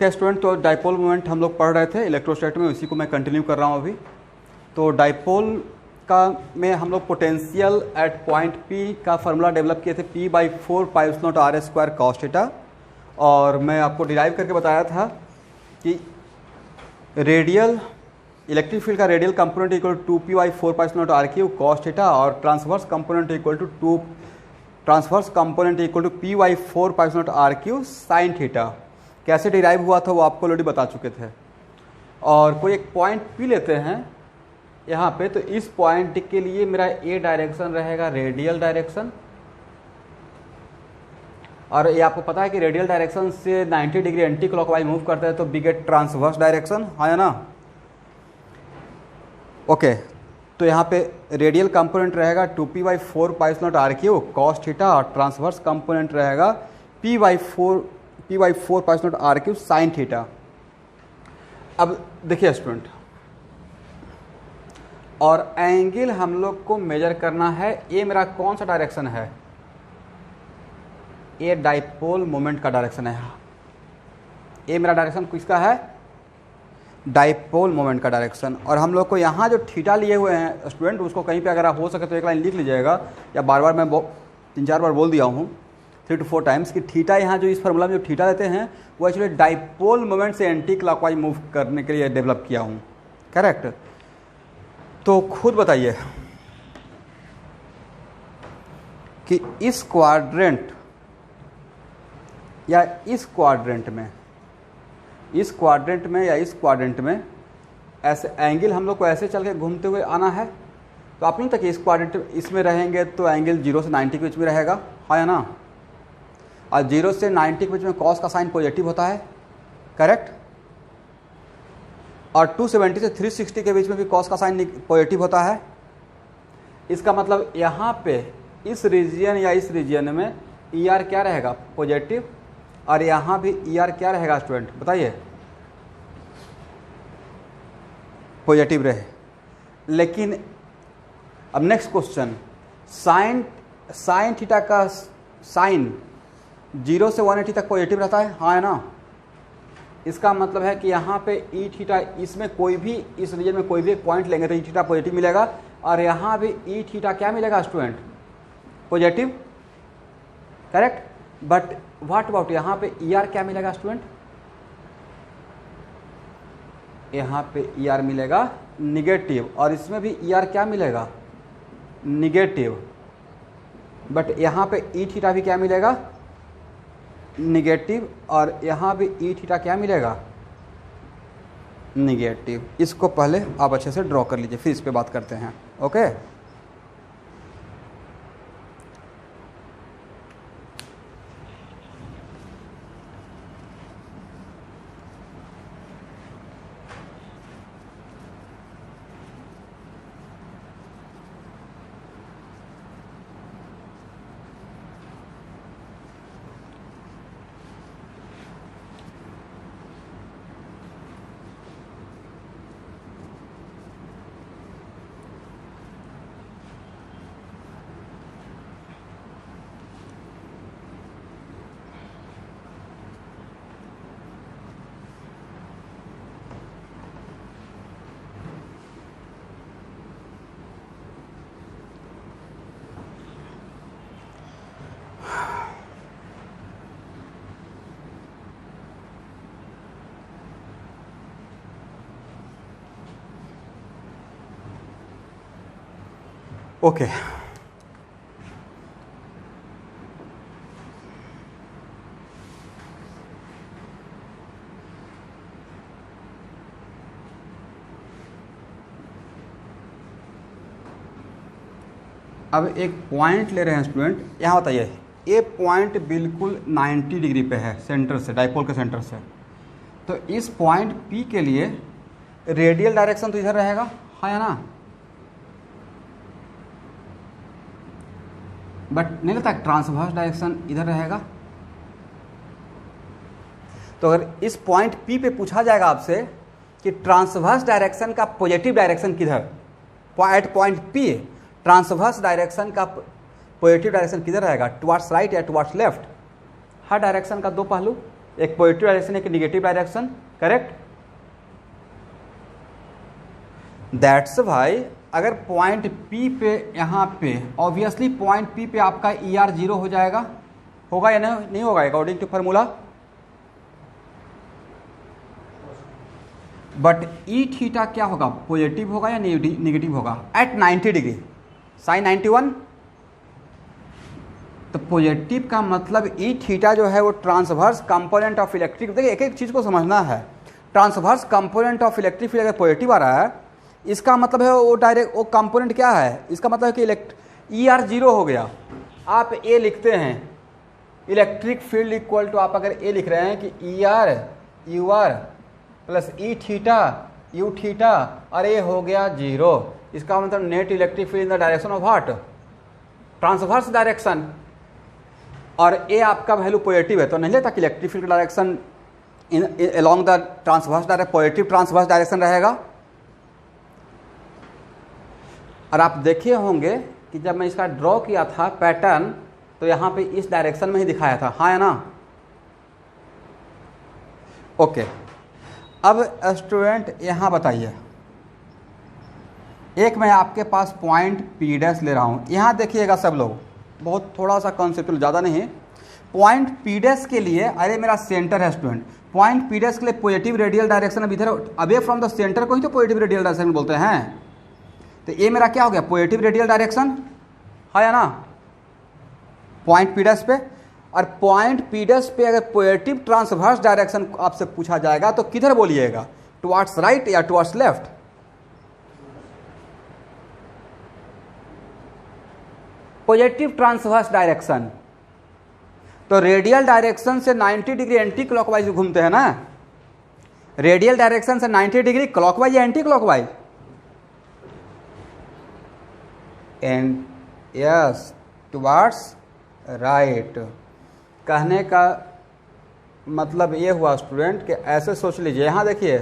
Okay student, तो dipole moment हम लोग पढ़ रहे थे इलेक्ट्रोस्टैट में, उसी को मैं कंटिन्यू कर रहा हूँ अभी। तो डाइपोल का में हम लोग पोटेंशियल एट पॉइंट पी का फार्मूला डेवलप किए थे, P/4πε0r² cos थीटा। और मैं आपको डिराइव करके बताया था कि रेडियल इलेक्ट्रिक फील्ड का radial component equal to 2P/4πε0r³ cos theta और transverse component equal to P/4πε0r³ sin theta. कैसे डिराइव हुआ था वो आपको ऑलरेडी बता चुके थे। और कोई एक पॉइंट पी लेते हैं यहाँ पे, तो इस पॉइंट के लिए मेरा ए डायरेक्शन रहेगा रेडियल डायरेक्शन, और ये आपको पता है कि रेडियल डायरेक्शन से 90 डिग्री एंटी क्लॉकवाइज मूव करता है तो बी गेट ट्रांसवर्स डायरेक्शन, है ना। ओके, तो यहाँ पे रेडियल कंपोनेंट रहेगा 2P/4πε0r³ cos थीटा और ट्रांसवर्स कंपोनेंट रहेगा P/4πε0r³ sin थीटा। अब देखिए स्टूडेंट, और एंगल हम लोग को मेजर करना है, ये मेरा कौन सा डायरेक्शन है, ये डाइपोल मोमेंट का डायरेक्शन है। ये मेरा डायरेक्शन किसका है, डाइपोल मोमेंट का डायरेक्शन। और हम लोग को यहाँ जो थीटा लिए हुए हैं स्टूडेंट, उसको कहीं पे अगर आप हो सके तो एक लाइन लिख लीजिएगा, या बार बार मैं 3-4 बार बोल दिया हूँ 3 to 4 टाइम्स कि थीटा यहाँ जो इस फार्मूला में जो थीटा लेते हैं वो एक्चुअली डाइपोल मोमेंट से एंटी क्लॉकवाइज मूव करने के लिए डेवलप किया हूँ, करेक्ट। तो खुद बताइए कि इस क्वाड्रेंट या इस क्वाड्रेंट में ऐसे एंगल हम लोग को ऐसे चल के घूमते हुए आना है, तो आप नहीं तक इस क्वाड्रेंट इसमें रहेंगे तो एंगल 0 से 90 के बीच में रहेगा, है ना। और 0 से 90 के बीच में कॉस का साइन पॉजिटिव होता है, करेक्ट। और 270 से 360 के बीच में भी कॉस का साइन पॉजिटिव होता है। इसका मतलब यहाँ पे इस रीजन या इस रीजन में ER क्या रहेगा, पॉजिटिव, और यहाँ भी ER क्या रहेगा स्टूडेंट, बताइए, पॉजिटिव रहे। लेकिन अब नेक्स्ट क्वेश्चन, साइन थीटा का साइन 0 से 180 तक पॉजिटिव रहता है, हाँ है ना। इसका मतलब है कि यहाँ पे ई थीटा, इसमें कोई भी इस रीजन में कोई भी एक पॉइंट लेंगे तो ई थीटा पॉजिटिव मिलेगा, और यहाँ भी ई थीटा क्या मिलेगा student, positive, correct. But what about यहाँ पे ER क्या मिलेगा स्टूडेंट, यहाँ पे ER मिलेगा निगेटिव, और इसमें भी ER क्या मिलेगा, निगेटिव। बट यहाँ पे ई थीटा भी क्या मिलेगा, निगेटिव, और यहाँ भी ई थीटा क्या मिलेगा, निगेटिव। इसको पहले आप अच्छे से ड्रॉ कर लीजिए, फिर इस पे बात करते हैं, ओके। ओके, अब एक पॉइंट ले रहे हैं स्टूडेंट, यहाँ बताइए, ये पॉइंट बिल्कुल 90 डिग्री पे है सेंटर से, डाइपोल के सेंटर से। तो इस पॉइंट P के लिए रेडियल डायरेक्शन तो इधर रहेगा, है ना। बट नहीं लगता ट्रांसवर्स डायरेक्शन इधर रहेगा। तो अगर इस पॉइंट P पे पूछा जाएगा आपसे कि ट्रांसवर्स डायरेक्शन का पॉजिटिव डायरेक्शन किधर, at point P transverse direction का पॉजिटिव डायरेक्शन किधर रहेगा, टुवर्ड्स राइट या टुवर्ड्स लेफ्ट। हर डायरेक्शन का दो पहलू, एक पॉजिटिव डायरेक्शन एक negative direction, correct. That's why अगर पॉइंट P पे यहाँ पे ऑब्वियसली पॉइंट P पे आपका ER 0 हो जाएगा, होगा या नहीं होगा according to formula. But E theta क्या होगा, पॉजिटिव होगा या निगेटिव होगा एट 90 डिग्री, साइन 91। तो पॉजिटिव का मतलब ई थीटा जो है वो ट्रांसवर्स कंपोनेंट ऑफ इलेक्ट्रिक, देखिए एक एक चीज़ को समझना है। Transverse component of electric field अगर पॉजिटिव आ रहा है, इसका मतलब है वो डायरेक्ट वो कंपोनेंट क्या है, इसका मतलब है कि ER 0 हो गया। आप ए लिखते हैं इलेक्ट्रिक फील्ड इक्वल टू, आप अगर ए लिख रहे हैं कि ER UR plus E theta you theta और ये हो गया 0, इसका मतलब net electric field in the direction of what, transverse direction. और ए आपका वैल्यू पॉजिटिव है तो नहीं लेता कि electric field direction along the transverse direction, positive transverse direction रहेगा। और आप देखे होंगे कि जब मैं इसका ड्रॉ किया था पैटर्न, तो यहाँ पे इस डायरेक्शन में ही दिखाया था, हाँ या ना। ओके, अब स्टूडेंट यहाँ बताइए, एक मैं आपके पास पॉइंट P डैश ले रहा हूँ। यहाँ देखिएगा सब लोग, बहुत थोड़ा सा कॉन्सेप्चुअल, ज़्यादा नहीं। पॉइंट P डैश के लिए, अरे मेरा सेंटर है स्टूडेंट, पॉइंट P डैश के लिए पॉजिटिव रेडियल डायरेक्शन, अब इधर अवे फ्रॉम द सेंटर को ही तो पॉजिटिव रेडियल डायरेक्शन बोलते हैं। तो ये मेरा क्या हो गया, पॉजिटिव रेडियल डायरेक्शन है या ना पॉइंट P डैश पे। और पॉइंट P डैश पे अगर पॉजिटिव ट्रांसवर्स डायरेक्शन आपसे पूछा जाएगा तो किधर बोलिएगा, टुवर्ड्स राइट या towards left. Positive transverse direction, तो रेडियल डायरेक्शन से 90 डिग्री एंटी क्लॉकवाइज घूमते हैं ना, रेडियल डायरेक्शन से 90 डिग्री क्लॉकवाइज या anti clockwise, and yes towards right. कहने का मतलब ये हुआ स्टूडेंट कि ऐसे सोच लीजिए, यहाँ देखिए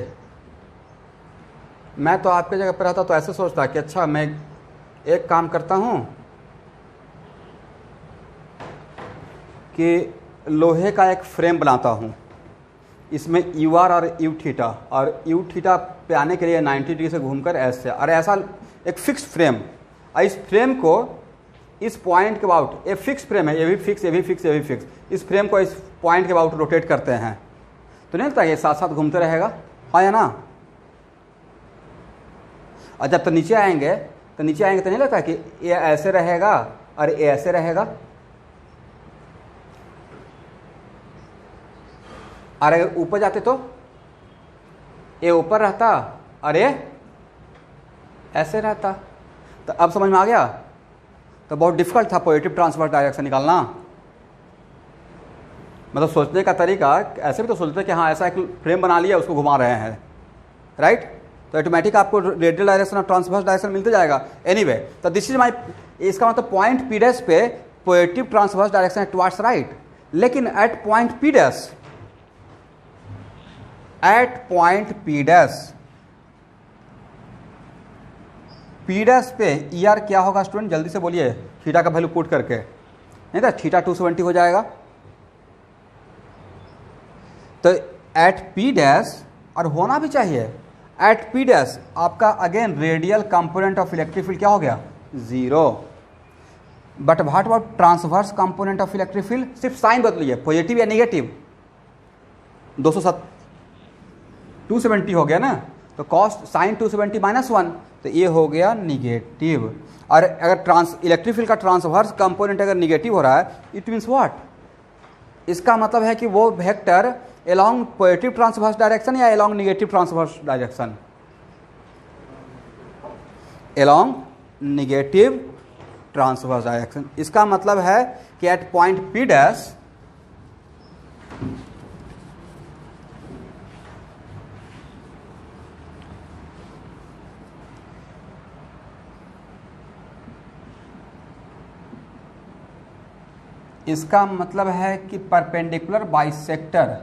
मैं तो आपके जगह पर रहता तो ऐसे सोचता कि अच्छा मैं एक काम करता हूँ कि लोहे का एक फ्रेम बनाता हूँ, इसमें UR और U थीटा, और U थीटा पे आने के लिए 90 डिग्री से घूमकर ऐसे, और ऐसा एक फिक्स फ्रेम, इस फ्रेम को इस पॉइंट के अबाउट, ये फिक्स फ्रेम है, ये भी फिक्स, ये भी फिक्स, ये भी फिक्स, इस फ्रेम को इस पॉइंट के अबाउट रोटेट करते हैं, तो नहीं लगता ये साथ साथ घूमते रहेगा, हाँ या ना। और जब तो नीचे आएंगे तो नहीं लगता कि ये ऐसे रहेगा और ये ऐसे रहेगा। और अगर ऊपर जाते तो ये ऊपर रहता और ये ऐसे रहता। तो अब समझ में आ गया। तो बहुत डिफिकल्ट था पॉजिटिव ट्रांसवर्स डायरेक्शन निकालना, मतलब सोचने का तरीका ऐसे भी तो सोचते कि हाँ ऐसा एक फ्रेम बना लिया उसको घुमा रहे हैं, राइट। तो ऑटोमेटिक आपको रेडियल डायरेक्शन और ट्रांसवर्स डायरेक्शन मिलते जाएगा। एनीवे, तो दिस इज माई, इसका मतलब पॉइंट P डैश पे positive transverse direction towards right, लेकिन at point P dash, at point P dash पे ER क्या होगा स्टूडेंट, जल्दी से बोलिए, थीटा का वैल्यू पुट करके, नहीं था थीटा 270 हो जाएगा। तो एट P डैश, और होना भी चाहिए, एट P डैश आपका again radial component of electric field क्या हो गया, 0। But what about transverse component of electric field, सिर्फ साइन बदलिए, पॉजिटिव या नेगेटिव, 270 हो गया ना, तो कॉस्ट साइन 270 -1, तो ये हो गया निगेटिव। और अगर इलेक्ट्रिक फील्ड का ट्रांसवर्स कंपोनेंट अगर निगेटिव हो रहा है, इट मीन्स व्हाट, इसका मतलब है कि वो vector along positive transverse direction या along negative transverse direction, along negative transverse direction. इसका मतलब है कि एट पॉइंट P डैश इसका मतलब है कि परपेंडिकुलर बाइसेक्टर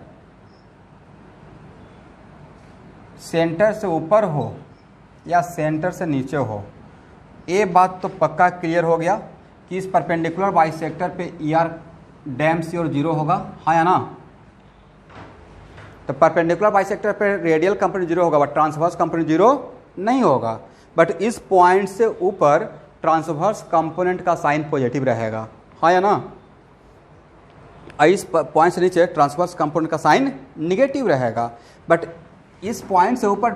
सेंटर से ऊपर हो या सेंटर से नीचे हो। ये बात तो पक्का क्लियर हो गया कि इस परपेंडिकुलर बाइसेक्टर पे ER डैम श्योर 0 होगा, हाँ या ना। तो परपेंडिकुलर बाइसेक्टर पे रेडियल कंपोनेंट जीरो होगा बट ट्रांसवर्स कंपोनेंट जीरो नहीं होगा। बट इस पॉइंट से ऊपर ट्रांसवर्स कंपोनेंट का साइन पॉजिटिव रहेगा, हाँ या ना। इस पॉइंट से नीचे ट्रांसवर्स कंपोनेंट का साइन निगेटिव रहेगा। बट इस पॉइंट से ऊपर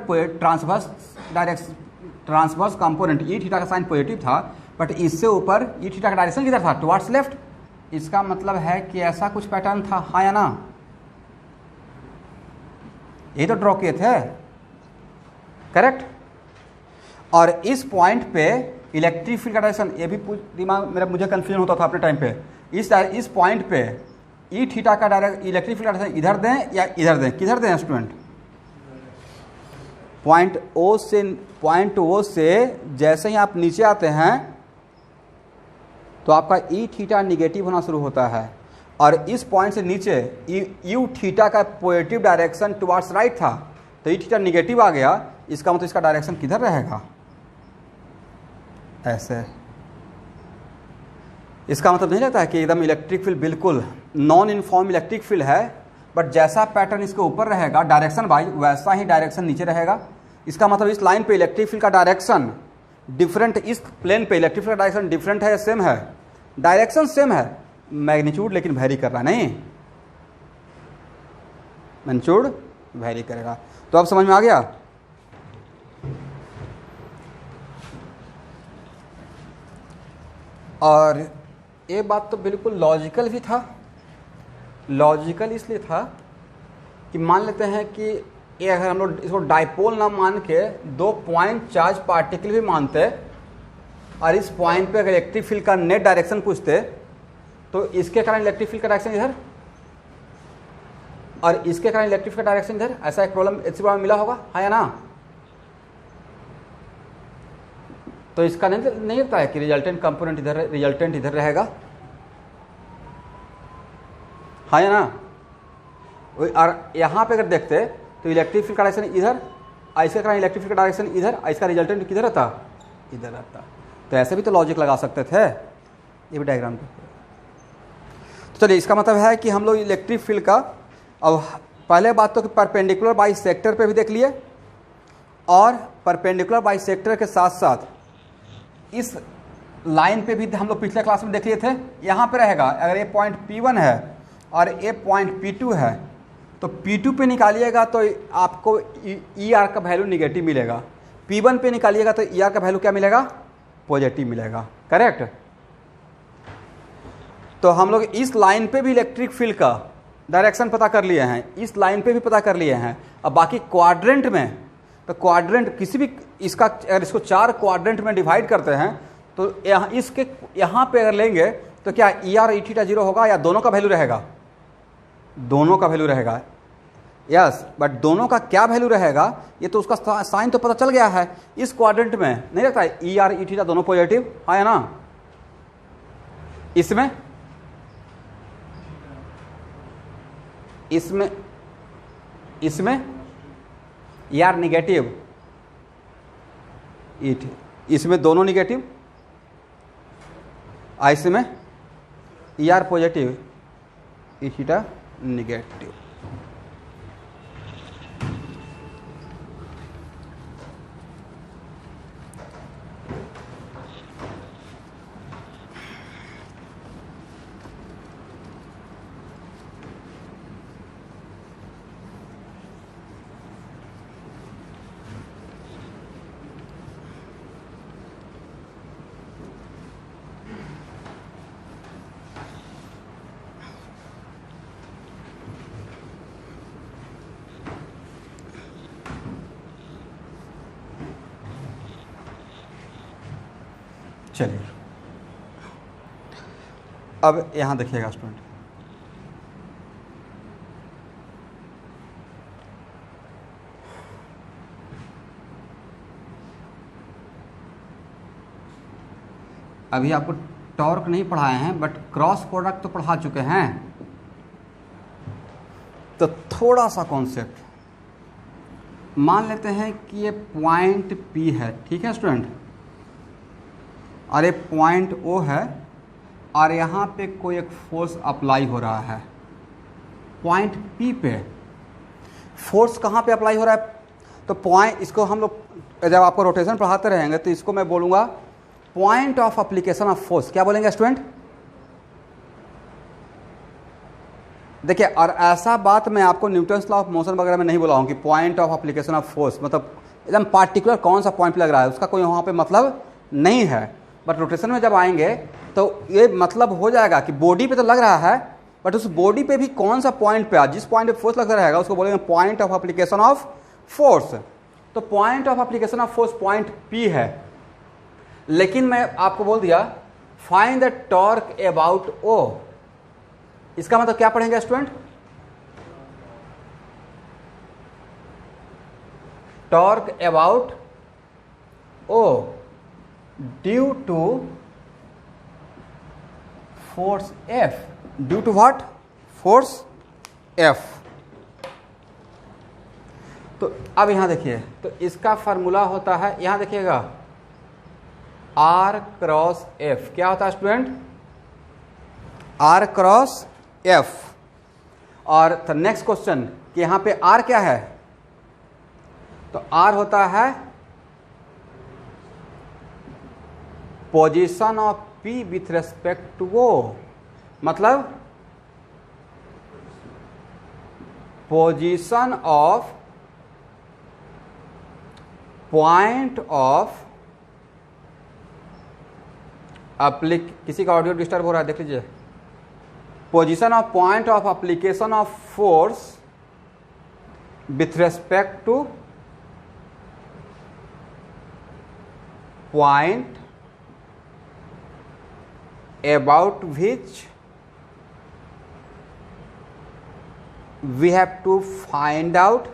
ट्रांसवर्स कंपोनेंट ई थीटा का साइन पॉजिटिव था, बट इससे ऊपर ई थीटा का डायरेक्शन किधर था, टुवर्ड्स लेफ्ट। इसका मतलब है कि ऐसा कुछ पैटर्न था, हाँ या ना। ये तो ड्रॉ किए थे, करेक्ट। और इस पॉइंट पे इलेक्ट्रिक फील्ड का डायरेक्शन, ये भी दिमाग मेरा मुझे कंफ्यूजन होता था अपने टाइम पे। इस पॉइंट पे ई थीटा का डायरेक्ट इलेक्ट्रिक फील्ड का डायरेक्शन इधर दें या इधर दें, किधर दें स्टूडेंट। पॉइंट ओ से जैसे ही आप नीचे आते हैं तो आपका ई थीटा निगेटिव होना शुरू होता है, और इस पॉइंट से नीचे यू थीटा का पॉजिटिव डायरेक्शन टुवर्ड्स राइट था, तो ई थीटा निगेटिव आ गया। इसका मतलब इसका डायरेक्शन किधर रहेगा, ऐसे। इसका मतलब नहीं लगता है कि एकदम इलेक्ट्रिक फील्ड बिल्कुल नॉन यूनिफॉर्म इलेक्ट्रिक फील्ड है, बट जैसा पैटर्न इसके ऊपर रहेगा डायरेक्शन वाइज, वैसा ही डायरेक्शन नीचे रहेगा। इसका मतलब इस लाइन पे इलेक्ट्रिक फील्ड का डायरेक्शन डिफरेंट, इस प्लेन पे इलेक्ट्रिक फील्ड का डायरेक्शन डिफरेंट है या सेम है, डायरेक्शन सेम है, मैग्नीट्यूड लेकिन वेरी कर रहा नहीं, मैग्नीट्यूड वेरी करेगा। तो अब समझ में आ गया। और ये बात तो बिल्कुल लॉजिकल भी था। लॉजिकल इसलिए था कि मान लेते हैं कि ये अगर हम लोग इसको डाइपोल ना मान के दो पॉइंट चार्ज पार्टिकल भी मानते, और इस पॉइंट पे अगर इलेक्ट्रिक फील्ड का नेट डायरेक्शन पूछते, तो इसके कारण इलेक्ट्रिक फील्ड का डायरेक्शन इधर और इसके कारण इलेक्ट्रिक फील्ड का डायरेक्शन इधर, ऐसा एक प्रॉब्लम इसी प्रॉब्लम मिला होगा, हाँ या ना। तो इसका नहीं लगता है कि रिजल्टेंट कंपोनेंट इधर, रिजल्टेंट इधर रहेगा, हाँ या ना। और यहाँ पे अगर देखते तो इलेक्ट्रिक फील्ड का डायरेक्शन इधर, इसके कारण इलेक्ट्रिक फील्ड का डायरेक्शन इधर, इसका रिजल्टेंट किधर रहता, इधर रहता। तो ऐसे भी तो लॉजिक लगा सकते थे। ये भी डायग्राम पे, तो चलिए इसका मतलब है कि हम लोग इलेक्ट्रिक फील्ड का, अब पहले बात तो परपेंडिकुलर बाइसेक्टर पे भी देख लिए, और परपेंडिकुलर बाइसेक्टर के साथ साथ इस लाइन पे भी हम लोग पिछले क्लास में देख लिए थे। यहाँ पे रहेगा, अगर ये पॉइंट P1 है और ये पॉइंट P2 है, तो P2 पे निकालिएगा तो आपको ER का वैल्यू निगेटिव मिलेगा, P1 पे निकालिएगा तो ER का वैल्यू क्या मिलेगा, पॉजिटिव मिलेगा, करेक्ट। तो हम लोग इस लाइन पे भी इलेक्ट्रिक फील्ड का डायरेक्शन पता कर लिए हैं, इस लाइन पे भी पता कर लिए हैं। अब बाकी क्वाड्रेंट में, तो क्वाड्रेंट किसी भी इसका, अगर इसको 4 क्वाड्रेंट में डिवाइड करते हैं तो यहाँ पे अगर लेंगे तो क्या ER E थीटा 0 होगा या दोनों का वैल्यू रहेगा, दोनों का वैल्यू रहेगा, यस। बट दोनों का क्या वैल्यू रहेगा ये तो उसका साइन तो पता चल गया है। इस क्वाड्रेंट में नहीं लगता है ER E थीटा दोनों पॉजिटिव, हाँ या ना। इसमें इसमें इसमें ER निगेटिव, इसमें दोनों निगेटिव, इसमें ER positive, E theta negative. चलिए अब यहाँ देखिएगा स्टूडेंट, अभी आपको टॉर्क नहीं पढ़ाए हैं बट क्रॉस प्रोडक्ट तो पढ़ा चुके हैं। तो थोड़ा सा कॉन्सेप्ट मान लेते हैं कि ये पॉइंट P है, ठीक है स्टूडेंट, और ये पॉइंट O है, और यहाँ पे कोई एक फोर्स अप्लाई हो रहा है पॉइंट P पे। फोर्स कहाँ पे अप्लाई हो रहा है? तो पॉइंट, इसको हम लोग जब आपको रोटेशन पढ़ाते रहेंगे तो इसको मैं बोलूँगा point of application of force. क्या बोलेंगे स्टूडेंट? देखिए, और ऐसा बात मैं आपको न्यूटन्स लॉ ऑफ मोशन वगैरह में नहीं बोला हूँ कि point of application of force मतलब एकदम पार्टिकुलर कौन सा पॉइंट लग रहा है, उसका कोई वहाँ पे मतलब नहीं है। बट रोटेशन में जब आएंगे तो ये मतलब हो जाएगा कि बॉडी पे तो लग रहा है, बट उस बॉडी पे भी कौन सा पॉइंट पे, जिस पॉइंट पे फोर्स लगता रहेगा उसको बोलेंगे point of application of force. तो point of application of force point P है, लेकिन मैं आपको बोल दिया find the torque about O. इसका मतलब क्या पढ़ेंगे student? Torque about O due to force F. Due to what? Force F. तो अब यहां देखिए, तो इसका फार्मूला होता है, यहां देखिएगा आर क्रॉस एफ। क्या होता है स्टूडेंट? Are cross F. और तो नेक्स्ट क्वेश्चन कि यहां पे आर क्या है? तो आर होता है position of P with respect to O, मतलब पोजीशन ऑफ पॉइंट ऑफ किसी का ऑडियो डिस्टर्ब हो रहा है, देख लीजिए। Position of point of application of force with respect two point about which we have to find out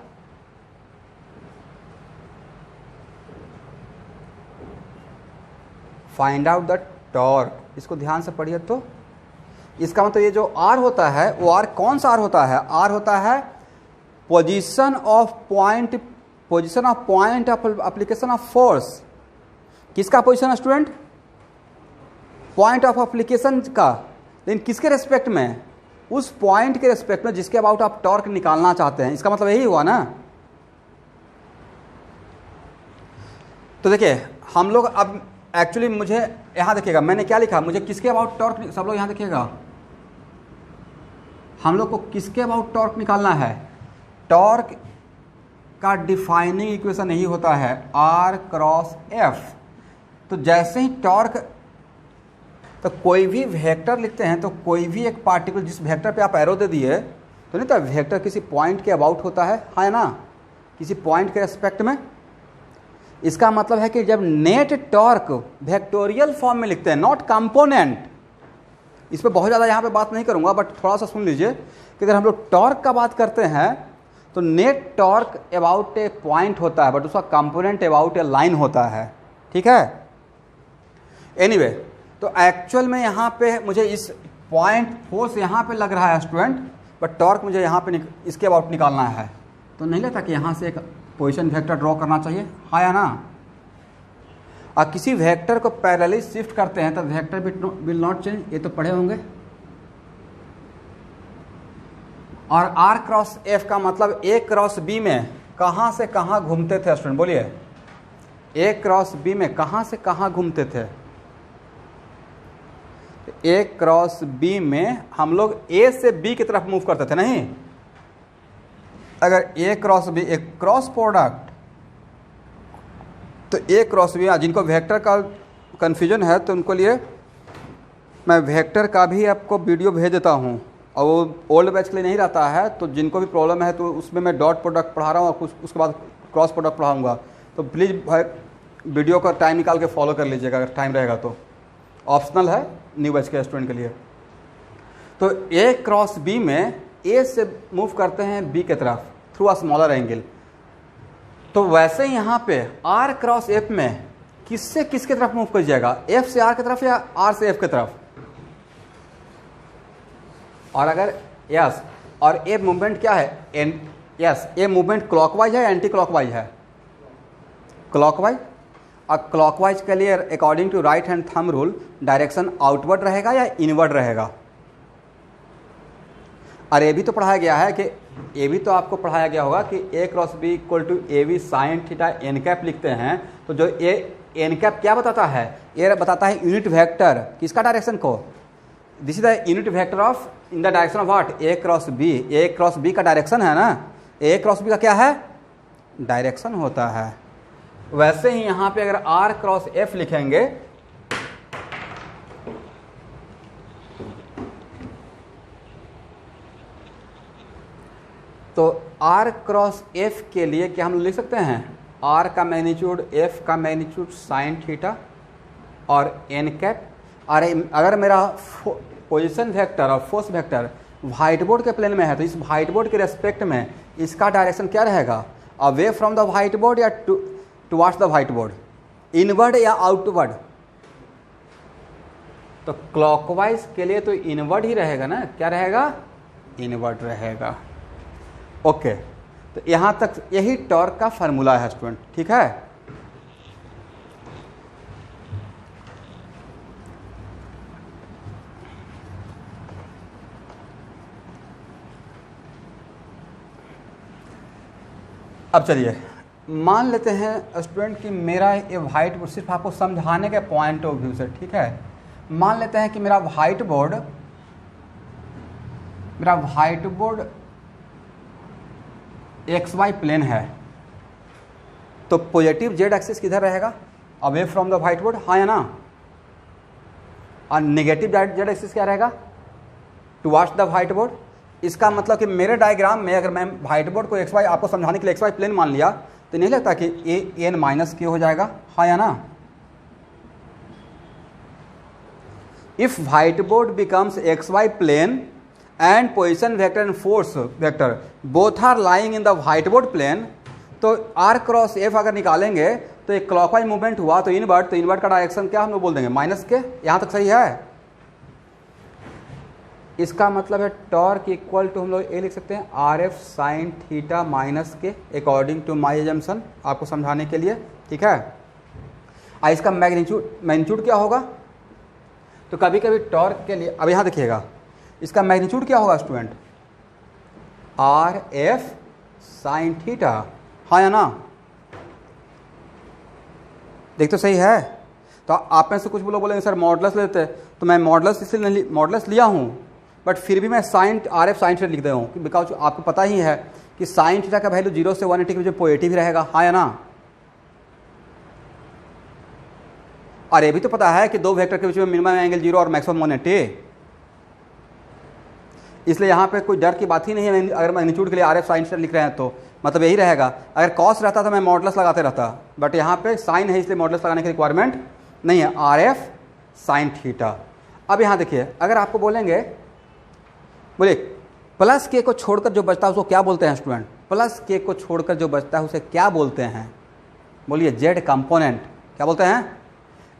the torque। इसको ध्यान से पढ़िए। तो इसका मतलब ये जो R होता है वो R कौन सा R होता है? R होता है position of point of application of force. किसका पोजीशन है स्टूडेंट? पॉइंट ऑफ एप्लीकेशन का, लेकिन किसके रेस्पेक्ट में? उस पॉइंट के रेस्पेक्ट में जिसके अबाउट आप टॉर्क निकालना चाहते हैं। इसका मतलब यही हुआ ना। तो देखिए हम लोग अब एक्चुअली मुझे यहां देखिएगा मैंने क्या लिखा, मुझे किसके अबाउट टॉर्क, सब लोग यहां देखिएगा, हम लोग को किसके अबाउट टॉर्क निकालना है? टॉर्क का डिफाइनिंग इक्वेशन यही होता है आर क्रॉस एफ। तो जैसे ही टॉर्क, तो कोई भी वेक्टर लिखते हैं तो कोई भी एक पार्टिकल जिस वेक्टर पे आप एरो दे दिए तो नहीं, तो वेक्टर किसी पॉइंट के अबाउट होता है ना, किसी पॉइंट के रेस्पेक्ट में। इसका मतलब है कि जब नेट टॉर्क वेक्टोरियल फॉर्म में लिखते हैं, नॉट कंपोनेंट। इस पर बहुत ज़्यादा यहाँ पे बात नहीं करूँगा, बट थोड़ा सा सुन लीजिए कि अगर हम लोग टॉर्क का बात करते हैं तो net torque about A point होता है, बट उसका कंपोनेंट अबाउट ए लाइन होता है। ठीक है। एनीवे, तो एक्चुअल में यहाँ पे मुझे इस पॉइंट फोर्स यहाँ पे लग रहा है स्टूडेंट, बट टॉर्क मुझे यहाँ पे इसके अबाउट निकालना है। तो नहीं लगता कि यहाँ से एक पोजीशन वेक्टर ड्रॉ करना चाहिए, हाँ या ना? और किसी वेक्टर को पैरेलली शिफ्ट करते हैं तो वेक्टर विल नॉट चेंज, ये तो पढ़े होंगे। और आर क्रॉस एफ का मतलब ए क्रॉस बी में कहाँ से कहाँ घूमते थे स्टूडेंट? बोलिए, ए क्रॉस बी में कहाँ से कहाँ घूमते थे? ए क्रॉस बी में हम लोग ए से बी की तरफ मूव करते थे, नहीं? अगर ए क्रॉस बी एक क्रॉस प्रोडक्ट, तो ए क्रॉस बी, जिनको वेक्टर का कन्फ्यूजन है तो उनको लिए मैं वेक्टर का भी आपको वीडियो भेज देता हूँ, और वो ओल्ड बैच के लिए नहीं रहता है, तो जिनको भी प्रॉब्लम है तो उसमें मैं डॉट प्रोडक्ट पढ़ा रहा हूँ और उसके बाद क्रॉस प्रोडक्ट पढ़ाऊँगा। तो प्लीज़ भाई वीडियो का टाइम निकाल के फॉलो कर लीजिएगा अगर टाइम रहेगा तो, ऑप्शनल है न्यू बैच के स्टूडेंट के लिए। तो ए क्रॉस बी में ए से मूव करते हैं बी की तरफ थ्रू अ स्मॉलर एंगल। तो वैसे ही यहाँ पे आर क्रॉस एफ में किससे किसके तरफ मूव कर जाएगा? एफ से आर की तरफ या आर से एफ की तरफ? और अगर यस, और ए मूवमेंट क्या है? यस, ए मूवमेंट क्लॉकवाइज है या एंटी क्लॉकवाइज है? क्लॉकवाइज। और क्लॉकवाइज के लिए according to right hand thumb rule direction outward रहेगा या इनवर्ड रहेगा? और ये भी तो पढ़ाया गया है कि ये भी तो आपको पढ़ाया गया होगा कि A cross B equal to A B sine theta n cap लिखते हैं। तो जो ए एन कैप क्या बताता है, ये बताता है यूनिट वेक्टर किसका डायरेक्शन को, this is the unit vector of in the direction of what, A cross B. A cross B का डायरेक्शन है ना, ए क्रॉस बी का क्या है, डायरेक्शन होता है। वैसे ही यहाँ पे अगर आर क्रॉस एफ लिखेंगे तो आर क्रॉस एफ के लिए क्या हम लोग लिख सकते हैं, आर का मैग्नीट्यूड एफ का मैग्नीट्यूड साइन थीटा और एन कैप। और अगर मेरा पोजीशन वेक्टर और फोर्स वेक्टर व्हाइट बोर्ड के प्लेन में है तो इस व्हाइट बोर्ड के रेस्पेक्ट में इसका डायरेक्शन क्या रहेगा, away from the white board या towards the white board, inward या आउटवर्ड। तो क्लॉकवाइज के लिए तो इनवर्ड ही रहेगा ना, क्या रहेगा, इनवर्ड रहेगा। ओके तो यहां तक यही टॉर्क का फार्मूला है स्टूडेंट, ठीक है। अब चलिए मान लेते हैं स्टूडेंट कि मेरा ये व्हाइट बोर्ड, सिर्फ आपको समझाने के पॉइंट ऑफ व्यू से, ठीक है। मान लेते हैं कि मेरा white board X Y plane है, तो पॉजिटिव जेड एक्सिस किधर रहेगा, away from the white board, हाँ या ना। और नेगेटिव जेड एक्सिस क्या रहेगा, टुवर्ड्स द व्हाइट बोर्ड। इसका मतलब कि मेरे डायग्राम में अगर मैं व्हाइट बोर्ड को एक्स वाई, आपको समझाने के लिए एक्स वाई प्लेन मान लिया, तो नहीं लगता कि ए एन माइनस के हो जाएगा, हाँ या ना। If white board becomes X Y plane and position vector and force vector both are lying in the whiteboard plane, तो r क्रॉस f अगर निकालेंगे तो एक क्लॉकवाइज मूवमेंट हुआ तो इनवर्ट का डायरेक्शन क्या हम लोग बोल देंगे, माइनस के। यहां तक सही है। इसका मतलब है टॉर्क इक्वल टू हम लोग ये लिख सकते हैं are F sine theta minus के, अकॉर्डिंग टू माई एजम्पशन, आपको समझाने के लिए, ठीक है। इसका मैग्नीट्यूड क्या होगा, तो कभी कभी टॉर्क के लिए, अब यहां देखिएगा इसका मैग्नीट्यूड क्या होगा student, are F sine theta, हाँ या ना। देख तो सही है। तो आप में से कुछ लोग बोलेंगे सर मॉडुलस लेते, तो मैं मॉडुलस इसलिए नहीं, मॉडुलस लिया हूँ बट फिर भी मैं sine R F sine theta लिख दे हूँ, बिकॉज आपको पता ही है कि साइन थीटा का वैल्यू 0 से 180 के बीच में पॉजिटिव ही रहेगा, हाँ या ना। और ये भी तो पता है कि दो वेक्टर के बीच में मिनिमम एंगल 0 और मैक्सिमम 180, इसलिए यहाँ पे कोई डर की बात ही नहीं है। अगर मैग्नीट्यूड के लिए आर एफ साइन थीटा लिख रहे हैं तो मतलब यही रहेगा। अगर कॉस रहता तो मैं मॉडुलस लगाते रहता, बट यहाँ पे साइन है इसलिए मॉडुलस लगाने की रिक्वायरमेंट नहीं है, आर एफ साइन थीटा। अब यहाँ देखिए, अगर आपको बोलेंगे, बोलिए प्लस के को छोड़कर जो बचता है उसको क्या बोलते हैं स्टूडेंट, प्लस के को छोड़कर जो बचता है उसे क्या बोलते हैं, बोलिए जेड कंपोनेंट, क्या बोलते हैं।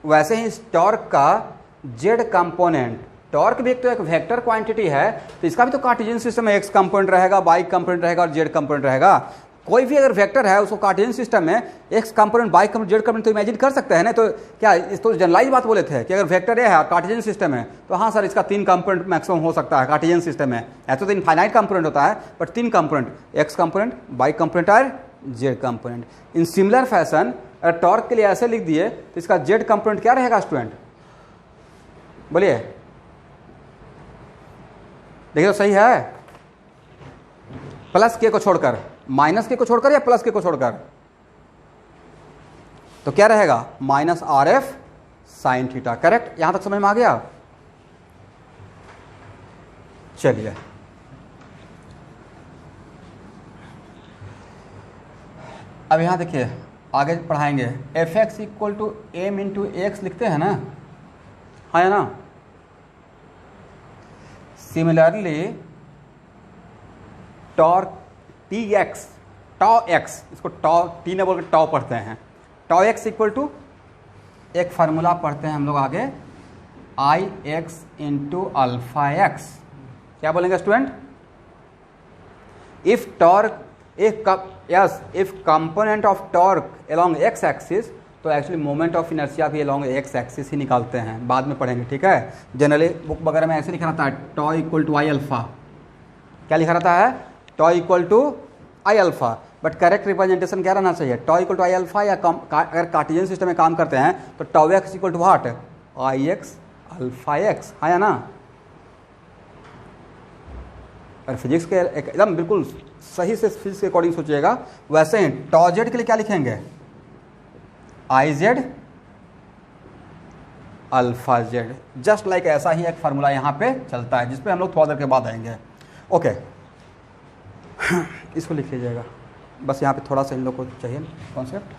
वैसे ही इस टॉर्क का जेड कंपोनेंट, टॉर्क भी एक तो एक वेक्टर क्वांटिटी है, तो इसका भी तो कार्टेशियन सिस्टम में एक्स कंपोनेंट रहेगा, वाई कंपोनेंट रहेगा और जेड कंपोनेंट रहेगा। कोई भी अगर वेक्टर है उसको कार्टेशियन सिस्टम में X component, Y component, Z component तो इमेजिन कर सकते हैं ना। तो क्या इस तो जनरलाइज बात बोले थे कि अगर वेक्टर ये है कार्टेशियन सिस्टम है तो हाँ सर इसका 3 कंपोनेंट मैक्सिमम हो सकता है कार्टेशियन सिस्टम में। ऐसा तो इनफाइनाइट कंपोनेंट होता है, but 3 component, x component, Y component और z component. In similar fashion अगर टॉर्क के लिए ऐसे लिख दिए तो इसका जेड कंपोनेंट क्या रहेगा स्टूडेंट, बोलिए। देखिए तो सही है, प्लस के को छोड़कर, माइनस के को छोड़कर या प्लस के को छोड़कर, तो क्या रहेगा, minus are F sine theta, correct. यहां तक समझ में आ गया। चलिए अब यहां देखिए आगे पढ़ाएंगे, F X equal to M into X लिखते हैं ना, हाँ या ना। Similarly torque T X, tau X, इसको टॉ टी ने बोल के टॉ पढ़ते हैं, टॉ एक्स इक्वल टू एक फार्मूला पढ़ते हैं हम लोग आगे, I X into alpha X. क्या बोलेंगे student, if torque if component of torque along X axis, तो एक्चुअली मोमेंट ऑफ इनर्शिया भी अलोंग एक्स एक्सिस ही निकालते हैं, बाद में पढ़ेंगे, ठीक है। जनरली बुक वगैरह में ऐसे लिखा रहता है tau equal to I alpha, क्या लिखा रहता है, tau equal to I alpha. But correct representation क्या रहना चाहिए, tau equal to I alpha, या अगर कार्टेशियन सिस्टम में काम करते हैं तो tau x equal to what, I x alpha x, हाँ या ना। और फिजिक्स के एकदम बिल्कुल सही से फिजिक्स के अकॉर्डिंग सोचिएगा। वैसे ही टॉ जेड के लिए क्या लिखेंगे, I Z alpha Z. Just like ऐसा ही एक फार्मूला यहाँ पे चलता है, जिसपे हम लोग थोड़ा देर के बाद आएंगे। ओके, इसको लिख लीजिएगा, बस यहाँ पे थोड़ा सा इन लोग को चाहिए कॉन्सेप्ट।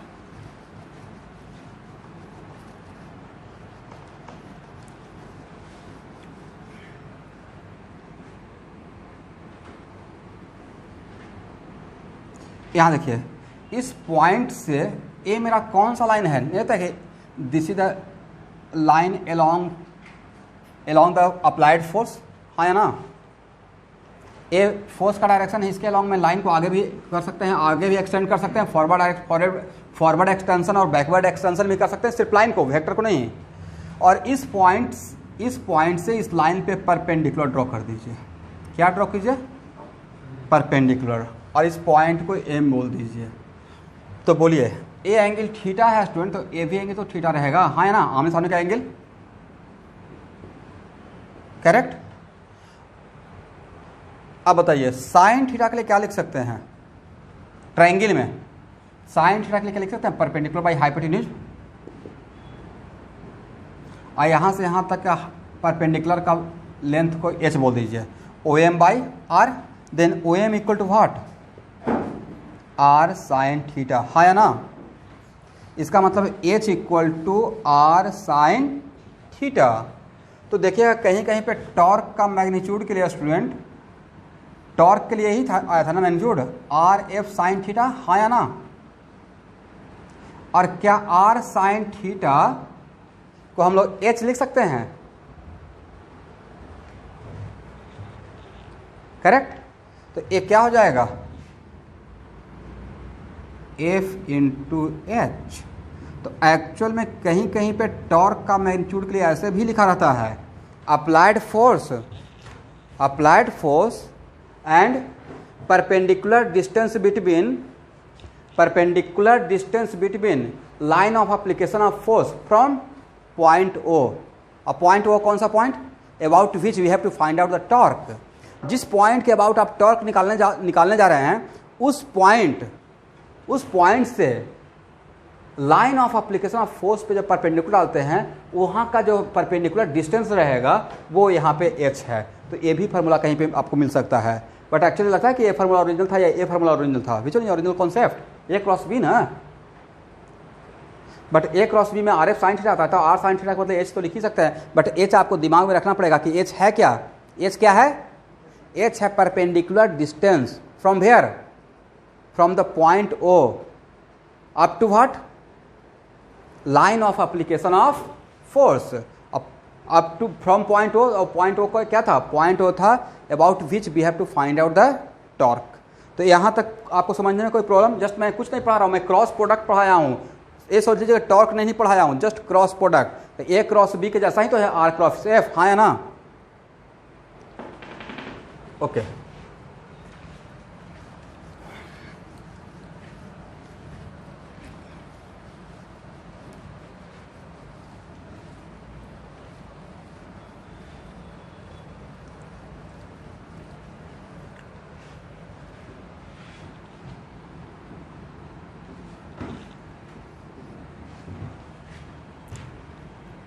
यहाँ देखिए, इस पॉइंट से ए मेरा कौन सा लाइन है, ये देखिए this is the line along the applied force, हाँ या ना। ए फोर्स का डायरेक्शन है, इसके अलॉन्ग में लाइन को आगे भी कर सकते हैं, आगे भी एक्सटेंड कर सकते हैं, फॉरवर्ड एक्सटेंशन और बैकवर्ड एक्सटेंशन भी कर सकते हैं, सिर्फ लाइन को, वेक्टर को नहीं। और इस पॉइंट से इस लाइन पे परपेंडिकुलर ड्रॉ कर दीजिए। क्या ड्रॉ कीजिए, परपेंडिकुलर, और इस पॉइंट को एम बोल दीजिए। तो बोलिए ए एंगल थीटा है स्टूडेंट, तो ए भी एंगल तो थीटा रहेगा, हाँ है ना, आमने सामने का एंगल, करेक्ट। अब बताइए साइन थीटा के लिए क्या लिख सकते हैं, ट्रायंगल में साइन थीटा के लिए क्या लिख सकते हैं, परपेंडिकुलर बाई हाइपोटेन्यूज। और यहाँ से यहाँ तक का परपेंडिकुलर का लेंथ को एच बोल दीजिए, O M by R, then O M equal to what, R sine theta, हाँ या ना। इसका मतलब H equal to R sine theta. तो देखिएगा कहीं कहीं पे टॉर्क का मैग्नीट्यूड के लिए स्टूडेंट, टॉर्क के लिए ही था, आया था ना magnitude, are F sine theta, हाँ या ना। और क्या आर साइन थीटा को हम लोग एच लिख सकते हैं, करेक्ट। तो ये क्या हो जाएगा, एफ इंटू एच। तो एक्चुअल में कहीं कहीं पे टॉर्क का मैग्नीट्यूड के लिए ऐसे भी लिखा रहता है, applied force and perpendicular distance between line of application of force from point O. अब पॉइंट ओ कौन सा point, about which we have to find out the torque. जिस पॉइंट के अबाउट आप टॉर्क निकालने जा रहे हैं, उस पॉइंट से line of application of force पे जब परपेंडिकुलर डालते हैं, वहाँ का जो परपेंडिकुलर डिस्टेंस रहेगा वो यहाँ पे एच है। तो ये भी फार्मूला कहीं पे आपको मिल सकता है, बट एक्चुअली लगता है कि ये फार्मूला ओरिजिनल था या ये फार्मूला ओरिजिनल था, which one original concept, A cross B ना। बट ए क्रॉस बी में आर एफ साइन थीटा आता है, तो आर साइन थीटा का मतलब एच तो लिख ही सकते हैं, बट एच आपको दिमाग में रखना पड़ेगा कि एच है क्या, एच क्या है, एच है perpendicular distance from where, from the point O up to what, line of application of force, up to from point O. और पॉइंट ओ को क्या था, पॉइंट ओ था about which we have to find out the torque. तो यहाँ तक आपको समझने में कोई प्रॉब्लम, जस्ट मैं कुछ नहीं पढ़ा रहा हूँ, मैं क्रॉस प्रोडक्ट पढ़ाया हूँ, ये सोच लीजिए टॉर्क नहीं पढ़ाया हूँ, जस्ट क्रॉस प्रोडक्ट। तो ए क्रॉस बी के जैसा ही तो है आर क्रॉस एफ, हाँ है ना। ओके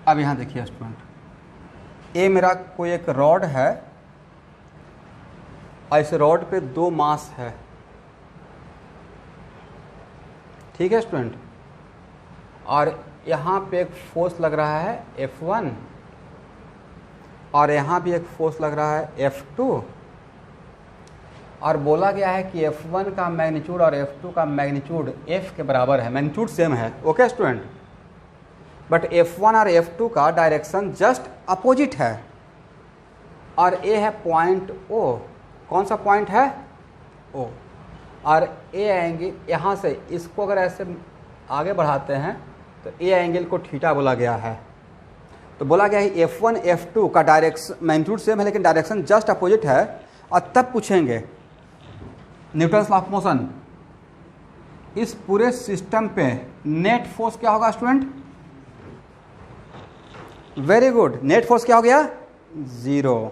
अब यहाँ देखिए स्टूडेंट, ए मेरा कोई एक रॉड है और इस रॉड पे 2 मास है, ठीक है स्टूडेंट। और यहाँ पे एक फोर्स लग रहा है F1 और यहाँ भी एक फोर्स लग रहा है F2, और बोला गया है कि F1 का मैग्नीट्यूड और F2 का मैग्नीट्यूड F के बराबर है, मैग्नीट्यूड सेम है, ओके स्टूडेंट। बट F1 और F2 का डायरेक्शन जस्ट अपोजिट है, और ए है पॉइंट O, कौन सा पॉइंट है O, और ए एंगल यहाँ से इसको अगर ऐसे आगे बढ़ाते हैं तो ए एंगल को थीटा बोला गया है। तो बोला गया है F1 F2 का डायरेक्शन मैग्नीट्यूड सेम है लेकिन डायरेक्शन जस्ट अपोजिट है, और तब पूछेंगे न्यूटन्स लॉ ऑफ मोशन, इस पूरे सिस्टम पे नेट फोर्स क्या होगा student? Very good, net force क्या हो गया? 0।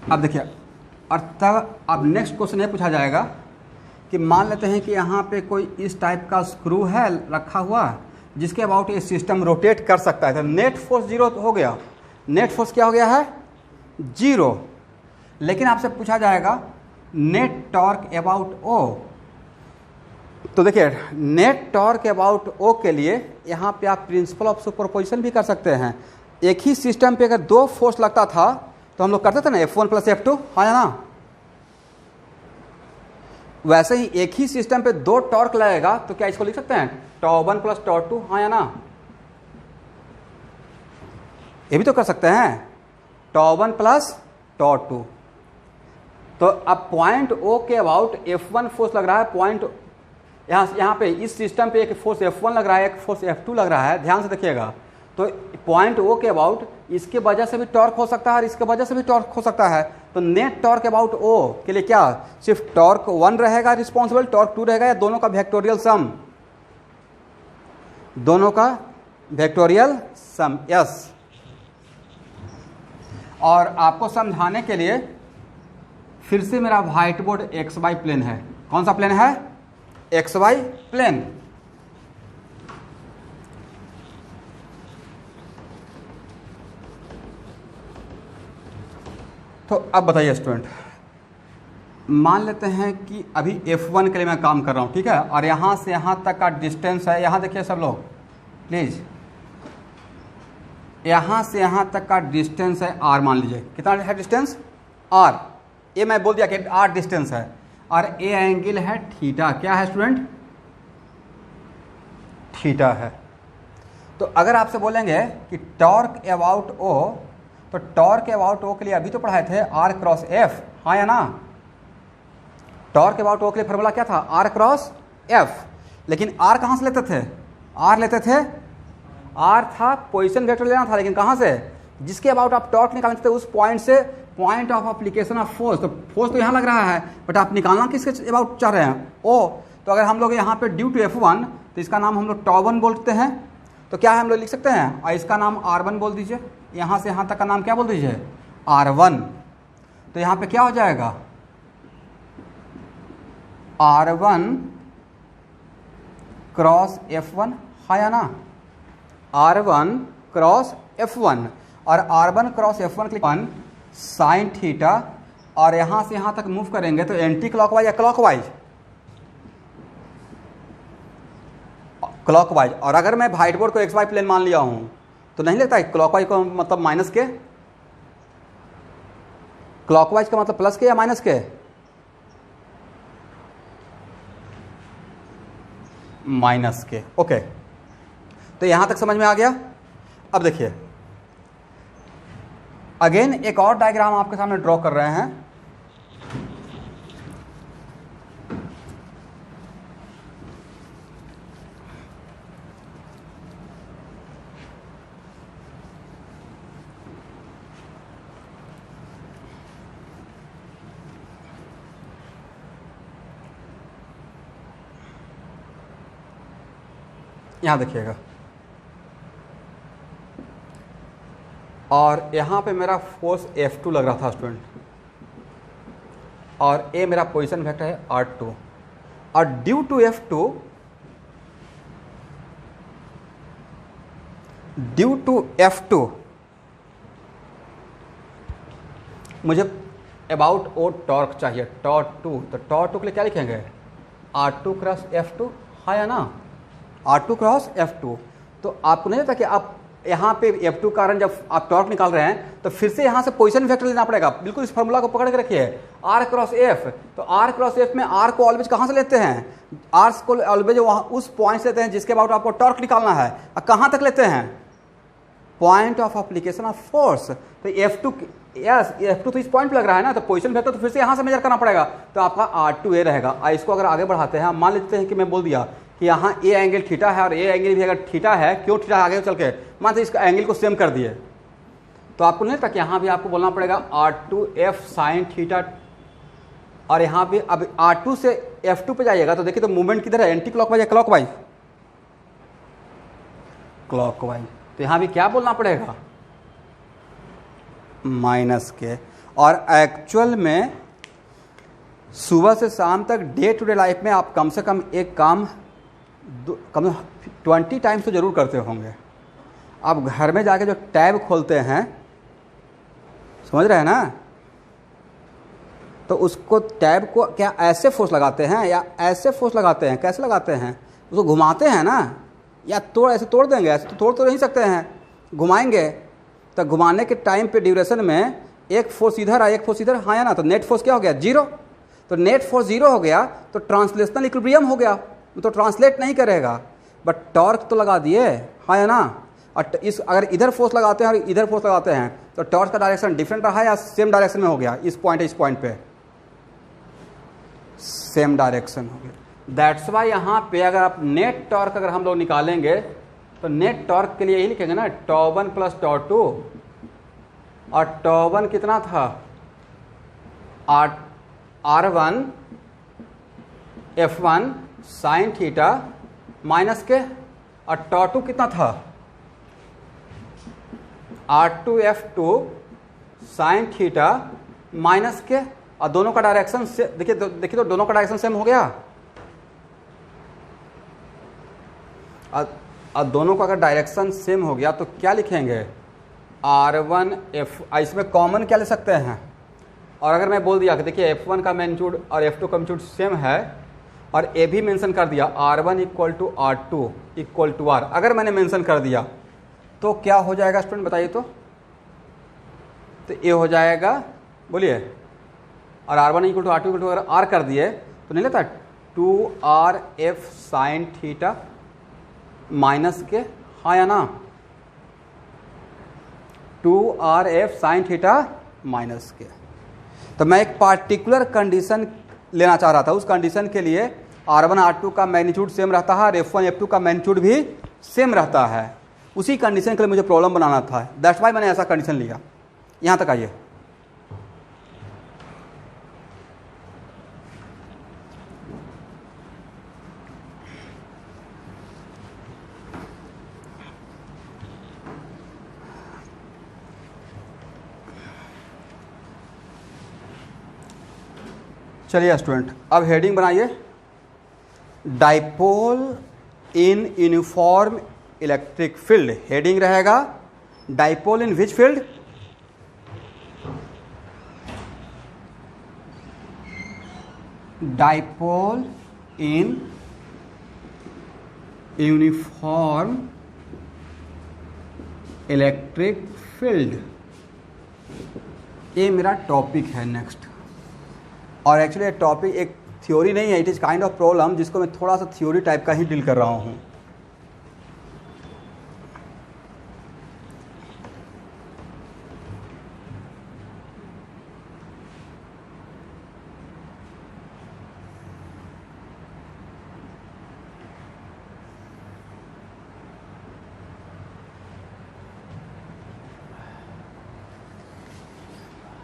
अब देखिए, और तब अब नेक्स्ट क्वेश्चन ये पूछा जाएगा कि मान लेते हैं कि यहाँ पे कोई इस टाइप का स्क्रू है रखा हुआ जिसके अबाउट ये सिस्टम रोटेट कर सकता है, तो नेट फोर्स 0 हो गया। नेट फोर्स क्या हो गया है? 0। लेकिन आपसे पूछा जाएगा नेट टॉर्क अबाउट ओ। तो देखिए, नेट टॉर्क अबाउट ओ के लिए यहाँ पे आप प्रिंसिपल ऑफ सुपरपोजिशन भी कर सकते हैं। एक ही सिस्टम पे अगर 2 फोर्स लगता था तो हम लोग करते थे ना F1 + F2, हाँ या ना? वैसे ही एक ही सिस्टम पे 2 टॉर्क लगेगा तो क्या इसको लिख सकते हैं τ1 + τ2, हाँ या ना? ये भी तो कर सकते हैं τ1 + τ2। तो अब पॉइंट O के अबाउट F1 फोर्स लग रहा है, पॉइंट यहाँ पे इस सिस्टम पे एक फोर्स F1 लग रहा है, एक फोर्स F2 लग रहा है, ध्यान से देखिएगा। तो पॉइंट O के अबाउट इसके वजह से भी टॉर्क हो सकता है और इसके वजह से भी टॉर्क हो सकता है। तो नेट टॉर्क अबाउट O के लिए क्या सिर्फ टॉर्क 1 रहेगा रिस्पॉन्सिबल, टॉर्क 2 रहेगा, या दोनों का वेक्टोरियल सम? दोनों का वेक्टोरियल सम, यस। और आपको समझाने के लिए फिर से मेरा व्हाइट बोर्ड XY प्लेन है। कौन सा प्लेन है? XY plane. तो अब बताइए स्टूडेंट, मान लेते हैं कि अभी F1 के लिए मैं काम कर रहा हूँ, ठीक है, और यहाँ से यहाँ तक का डिस्टेंस है, यहाँ देखिए सब लोग प्लीज़, यहाँ से यहाँ तक का डिस्टेंस है R, मान लीजिए कितना है डिस्टेंस? R। ये मैं बोल दिया कि R डिस्टेंस है, और A एंगल है थीटा। क्या है स्टूडेंट? थीटा है। तो अगर आपसे बोलेंगे कि टॉर्क अबाउट O, तो टॉर्क अबाउट O के लिए अभी तो पढ़ाए थे R क्रॉस F, हाँ या ना? टॉर्क अबाउट O के लिए फॉर्मूला क्या था? R cross F। लेकिन R कहाँ से लेते थे? R लेते थे, R था पोजीशन वेक्टर लेना था, लेकिन कहाँ से? जिसके अबाउट आप टॉर्क निकालते थे उस पॉइंट से, point of application of force. तो फोर्स तो यहाँ लग रहा है, बट आप निकालना किसके अबाउट चाह रहे हैं? O। तो अगर हम लोग यहाँ पे ड्यू टू F1, तो इसका नाम हम लोग τ1 बोलते हैं। तो क्या है, हम लोग लिख सकते हैं, और इसका नाम R1 बोल दीजिए। यहाँ से यहाँ तक का नाम क्या बोल दीजिए? R1। तो यहाँ पे क्या हो जाएगा? R1 क्रॉस F1, हाँ या ना? R1 क्रॉस F1, और R1 क्रॉस F1 के लिए साइन थीटा, और यहाँ से यहाँ तक मूव करेंगे तो एंटी क्लॉकवाइज या क्लॉकवाइज? क्लॉकवाइज। और अगर मैं व्हाइट बोर्ड को XY प्लेन मान लिया हूँ तो नहीं लगता है क्लॉकवाइज का मतलब माइनस के? क्लॉकवाइज का मतलब प्लस के या माइनस के? माइनस के। ओके, तो यहां तक समझ में आ गया। अब देखिए, अगेन एक और डायग्राम आपके सामने ड्रॉ कर रहे हैं। यहाँ देखिएगा, और यहाँ पे मेरा फोर्स F2 लग रहा था स्टूडेंट, और A मेरा पोजीशन वेक्टर है R2, और ड्यू टू F2 मुझे अबाउट O टॉर्क चाहिए, τ2। तो τ2 के लिए क्या लिखेंगे? R2 क्रॉस F2, हाँ या ना? R2 cross F2। तो आपको नहीं लगता कि आप यहाँ पे F2 कारण जब आप टॉर्क निकाल रहे हैं तो फिर से यहाँ से पोजीशन वेक्टर लेना पड़ेगा? बिल्कुल इस फार्मूला को पकड़ के रखिए, R क्रॉस F। तो R क्रॉस F में R को ऑलवेज कहाँ से लेते हैं? R को ऑलवेज वहाँ उस पॉइंट से लेते हैं जिसके अबाउट आपको टॉर्क निकालना है। कहाँ तक लेते हैं? Point of application of force. तो F2, यस F2 तो इस पॉइंट पे लग रहा है ना, तो पोजीशन वेक्टर तो फिर से यहाँ से मेजर करना पड़ेगा, तो आपका R2A रहेगा। इसको अगर आगे बढ़ाते हैं, मान लेते हैं कि मैं बोल दिया कि यहाँ ए एंगल थीटा है और ए एंगल भी अगर थीटा है, क्यों थीटा आगे चल के मानते इसका एंगल को सेम कर दिए, तो आपको नहीं लगता कि यहाँ भी आपको बोलना पड़ेगा R2F साइन थीटा, और यहाँ भी अब R2 से F2 पे जाइएगा तो देखिए तो मूवमेंट किधर है, एंटी क्लॉकवाइज या क्लॉकवाइज, क्लॉकवाइज। तो यहाँ भी क्या बोलना पड़ेगा, माइनस के। और एक्चुअल में सुबह से शाम तक डे टू डे लाइफ में आप कम से कम एक काम कम 20 टाइम्स तो ज़रूर करते होंगे। आप घर में जाके जो टैब खोलते हैं, समझ रहे हैं ना, तो उसको टैब को क्या ऐसे फोर्स लगाते हैं या ऐसे फोर्स लगाते हैं, कैसे लगाते हैं, उसको घुमाते हैं ना, या ऐसे तोड़ देंगे, ऐसे तो तोड़ तो नहीं सकते हैं, घुमाएंगे। तो घुमाने के टाइम पे ड्यूरेशन में एक फोर्स इधर है एक फोर्स इधर, हाँ या ना, तो नेट फोर्स क्या हो गया, जीरो। तो नेट फोर्स जीरो हो गया तो ट्रांसलेशनल इक्विलिब्रियम हो गया, तो ट्रांसलेट नहीं करेगा, बट टॉर्क तो लगा दिए, हाँ या ना। और इस अगर इधर फोर्स लगाते हैं और इधर फोर्स लगाते हैं तो टॉर्क का डायरेक्शन डिफरेंट रहा या सेम डायरेक्शन में हो गया, इस पॉइंट पे सेम डायरेक्शन हो गया। दैट्स वाई यहाँ पे अगर आप नेट टॉर्क अगर हम लोग निकालेंगे तो नेट टॉर्क के लिए यही लिखेंगे ना, टॉ1 प्लस टॉ2, और टॉ1 कितना था, R1 F1 sine theta minus के, और टॉ2 कितना था, R2 F2 sine theta minus के, और दोनों का डायरेक्शन से देखिए तो दोनों का डायरेक्शन सेम हो गया। और दोनों का अगर डायरेक्शन सेम हो गया तो क्या लिखेंगे, R1 F, इसमें कॉमन क्या ले सकते हैं, और अगर मैं बोल दिया कि देखिए F1 का मैग्नीट्यूड और F2 का मैग्नीट्यूड सेम है, और ए भी मेंशन कर दिया R1 equal to R2 equal to R, अगर मैंने मेंशन कर दिया तो क्या हो जाएगा स्टूडेंट बताइए तो ये हो जाएगा, बोलिए, और R1 equal to R2 equal to अगर R कर दिए तो नहीं लेता 2RF साइन थीटा माइनस के, हाँ या ना, 2RF साइन थीटा माइनस के। तो मैं एक पार्टिकुलर कंडीशन लेना चाह रहा था, उस कंडीशन के लिए R1 R2 का मैग्नीट्यूड सेम रहता है और F1 F2 का मैग्नीट्यूड भी सेम रहता है, उसी कंडीशन के लिए मुझे प्रॉब्लम बनाना था, दैट्स वाई मैंने ऐसा कंडीशन लिया। यहाँ तक आइए, चलिए स्टूडेंट अब हेडिंग बनाइए, dipole in uniform electric field. Heading रहेगा dipole in which field, dipole in uniform electric field, ये मेरा टॉपिक है नेक्स्ट। और एक्चुअली ये टॉपिक एक थ्योरी नहीं है, it is kind of problem जिसको मैं थोड़ा सा थ्योरी टाइप का ही डील कर रहा हूँ।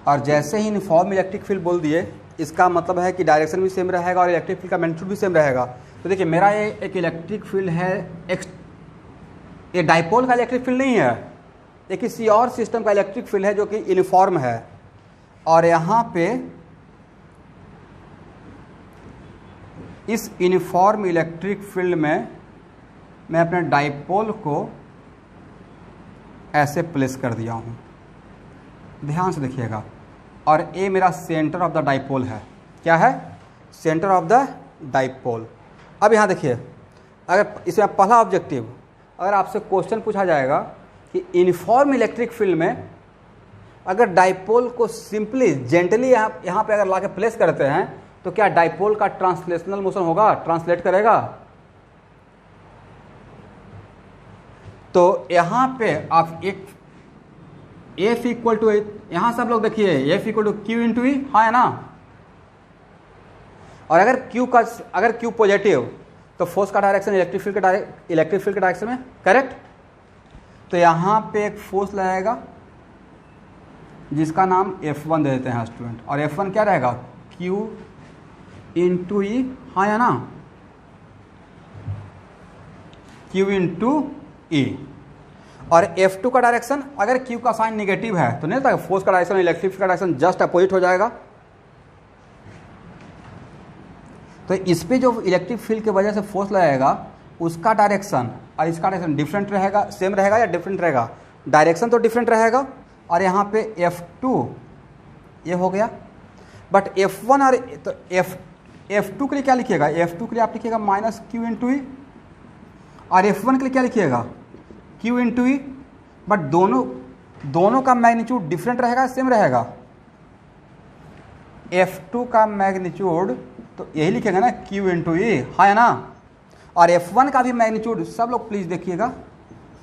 और जैसे ही यूनिफॉर्म इलेक्ट्रिक फील्ड बोल दिए, इसका मतलब है कि डायरेक्शन भी सेम रहेगा और इलेक्ट्रिक फील्ड का मैग्नीट्यूड भी सेम रहेगा। तो देखिए मेरा ये एक इलेक्ट्रिक फील्ड है, ये डाइपोल का इलेक्ट्रिक फील्ड नहीं है, ये किसी और सिस्टम का इलेक्ट्रिक फील्ड है जो कि यूनिफॉर्म है। और यहाँ पे इस यूनिफॉर्म इलेक्ट्रिक फील्ड में मैं अपने डाइपोल को ऐसे प्लेस कर दिया हूँ, ध्यान से देखिएगा। और ये मेरा सेंटर ऑफ द डाइपोल है, क्या है, सेंटर ऑफ द डाइपोल। अब यहाँ देखिए, अगर इसमें पहला ऑब्जेक्टिव, अगर आपसे क्वेश्चन पूछा जाएगा कि यूनिफॉर्म इलेक्ट्रिक फील्ड में अगर डाइपोल को सिंपली जेंटली यहाँ पे अगर ला के प्लेस करते हैं तो क्या डाइपोल का ट्रांसलेशनल मोशन होगा, ट्रांसलेट करेगा। तो यहाँ पे आप एक एफ इक्वल टू, यहाँ सब लोग देखिए F equal to q into E, हाँ है ना। और अगर क्यू पॉजिटिव तो फोर्स का डायरेक्शन इलेक्ट्रिक फील्ड के डायरेक्शन में, करेक्ट। तो यहाँ पे एक फोर्स लगेगा जिसका नाम F1 दे देते हैं स्टूडेंट, और F1 क्या रहेगा, Q इंटू ई, हाँ या ना, Q इंटू ई। और F2 का डायरेक्शन, अगर Q का साइन नेगेटिव है तो नहीं होता फोर्स का डायरेक्शन इलेक्ट्रिक फील्ड का डायरेक्शन जस्ट अपोजिट हो जाएगा। तो इस पे जो इलेक्ट्रिक फील्ड की वजह से फोर्स लगेगा उसका डायरेक्शन और इसका डायरेक्शन डिफरेंट रहेगा, सेम रहेगा या डिफरेंट रहेगा, डायरेक्शन तो डिफरेंट रहेगा। और यहाँ पे F2 ये हो गया, बट F1 और तो F2 के लिए क्या लिखिएगा, F2 के लिए आप लिखिएगा माइनस क्यू इंटू ई, और F1 के लिए क्या लिखिएगा, Q इंटू ई। बट दोनों का मैग्नीट्यूड डिफरेंट रहेगा, सेम रहेगा। F2 का मैग्नीट्यूड तो यही लिखेगा ना, Q इंटू ई, हाँ है ना। और F1 का भी मैग्नीट्यूड, सब लोग प्लीज देखिएगा,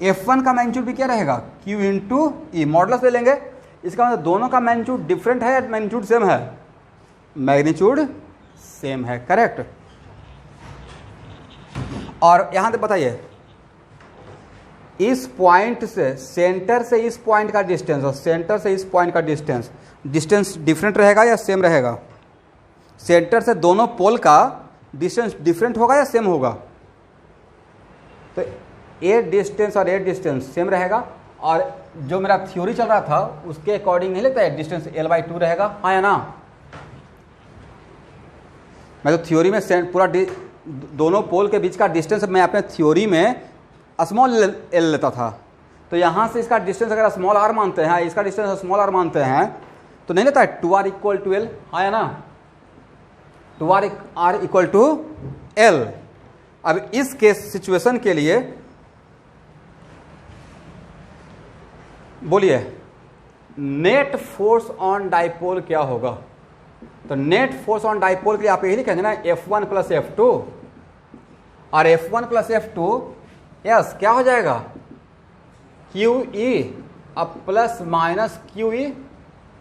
F1 का मैग्नीट्यूड भी क्या रहेगा, Q इंटू ई, मॉडुलस ले लेंगे। इसका मतलब दोनों का मैग्नीट्यूड डिफरेंट है या मैग्नीट्यूड सेम है, मैग्नीट्यूड सेम है, करेक्ट। और यहां तक बताइए, इस पॉइंट से, सेंटर से इस पॉइंट का डिस्टेंस और सेंटर से इस पॉइंट का डिस्टेंस डिफरेंट रहेगा या सेम रहेगा, सेंटर से दोनों पोल का डिस्टेंस डिफरेंट होगा या सेम होगा। तो ए डिस्टेंस और ए डिस्टेंस सेम रहेगा, और जो मेरा थ्योरी चल रहा था उसके अकॉर्डिंग नहीं लगता है डिस्टेंस L/2 रहेगा, हाँ या ना। मैं तो थ्योरी में पूरा दोनों पोल के बीच का डिस्टेंस मैं अपने थ्योरी में स्मॉल एल लेता था। तो यहाँ से इसका डिस्टेंस अगर स्मॉल आर मानते हैं, इसका डिस्टेंस स्मॉल आर मानते हैं, तो नहीं लेता है 2r इक्वल टू एल, हाँ या ना, 2r इक्वल टू एल। अब इस केस सिचुएशन के लिए बोलिए नेट फोर्स ऑन डाइपोल क्या होगा। तो नेट फोर्स ऑन डाइपोल के लिए आप यही लिखेंगे ना, F1 प्लस F2, और F1 प्लस F2 यस क्या हो जाएगा, QE अब plus minus QE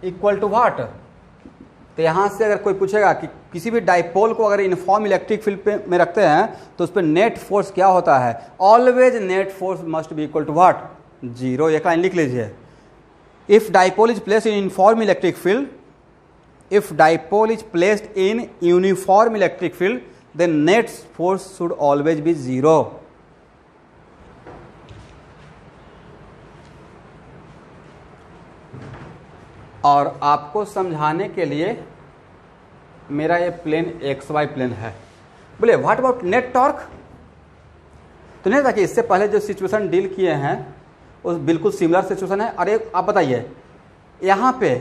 equal to what. तो यहाँ से अगर कोई पूछेगा कि किसी भी डाइपोल को अगर यूनिफॉर्म इलेक्ट्रिक फील्ड में रखते हैं तो उस पर नेट फोर्स क्या होता है, always net force must be equal to what, 0। एक लाइन लिख लीजिए, if dipole is placed in uniform electric field, if dipole is placed in uniform electric field, then net force should always be 0. और आपको समझाने के लिए मेरा ये प्लेन XY प्लेन है। बोले व्हाट अबाउट नेट टॉर्क। तो नहीं था कि इससे पहले जो सिचुएशन डील किए हैं उस बिल्कुल सिमिलर सिचुएशन है। और एक आप बताइए, यहाँ पे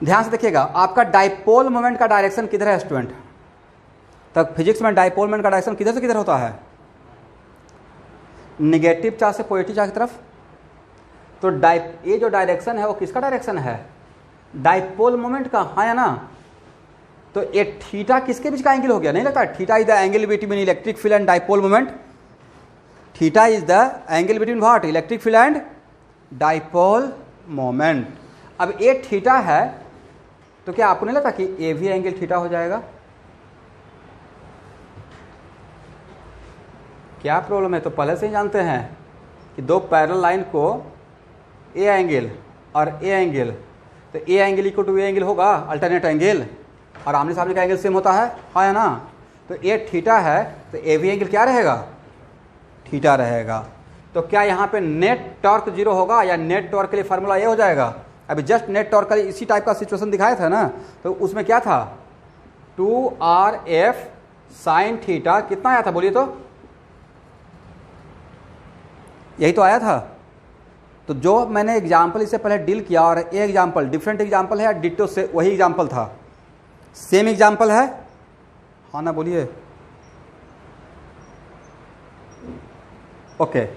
ध्यान से देखिएगा, आपका डाइपोल मोमेंट का डायरेक्शन किधर है स्टूडेंट। तब फिजिक्स में डाइपोल मोमेंट का डायरेक्शन किधर से किधर होता है, निगेटिव चार्ज से पॉजिटिव चार्ज की तरफ। तो ये जो डायरेक्शन है वो किसका डायरेक्शन है, डाइपोल मोमेंट का, हाँ या ना। तो ये थीटा किसके बीच का एंगल हो गया, नहीं लगता theta is the angle between electric field and dipole moment. Theta is the angle between what, electric field and dipole moment. अब ये थीटा है तो क्या आपको नहीं लगता कि ये भी एंगल थीटा हो जाएगा। क्या प्रॉब्लम है, तो पहले से ही जानते हैं कि दो पैरेलल लाइन को ए एंगल और ए एंगल, तो A angle equal to A angle होगा, अल्टरनेट एंगल, और आमने सामने का एंगल सेम होता है, हाँ या ना। तो ए थीटा है तो ए भी एंगल क्या रहेगा, थीटा रहेगा। तो क्या यहाँ पे नेट टॉर्क 0 होगा, या नेट टॉर्क के लिए फार्मूला ये हो जाएगा। अभी जस्ट नेट टॉर्क का इसी टाइप का सिचुएशन दिखाया था ना, तो उसमें क्या था, 2RF साइन थीटा कितना आया था बोलिए, तो यही तो आया था। तो जो मैंने एग्जाम्पल इससे पहले डील किया, और ये एग्जाम्पल डिफरेंट एग्जाम्पल है या डिटो से वही एग्जाम्पल था, सेम एग्जाम्पल है, हाँ ना बोलिए, ओके।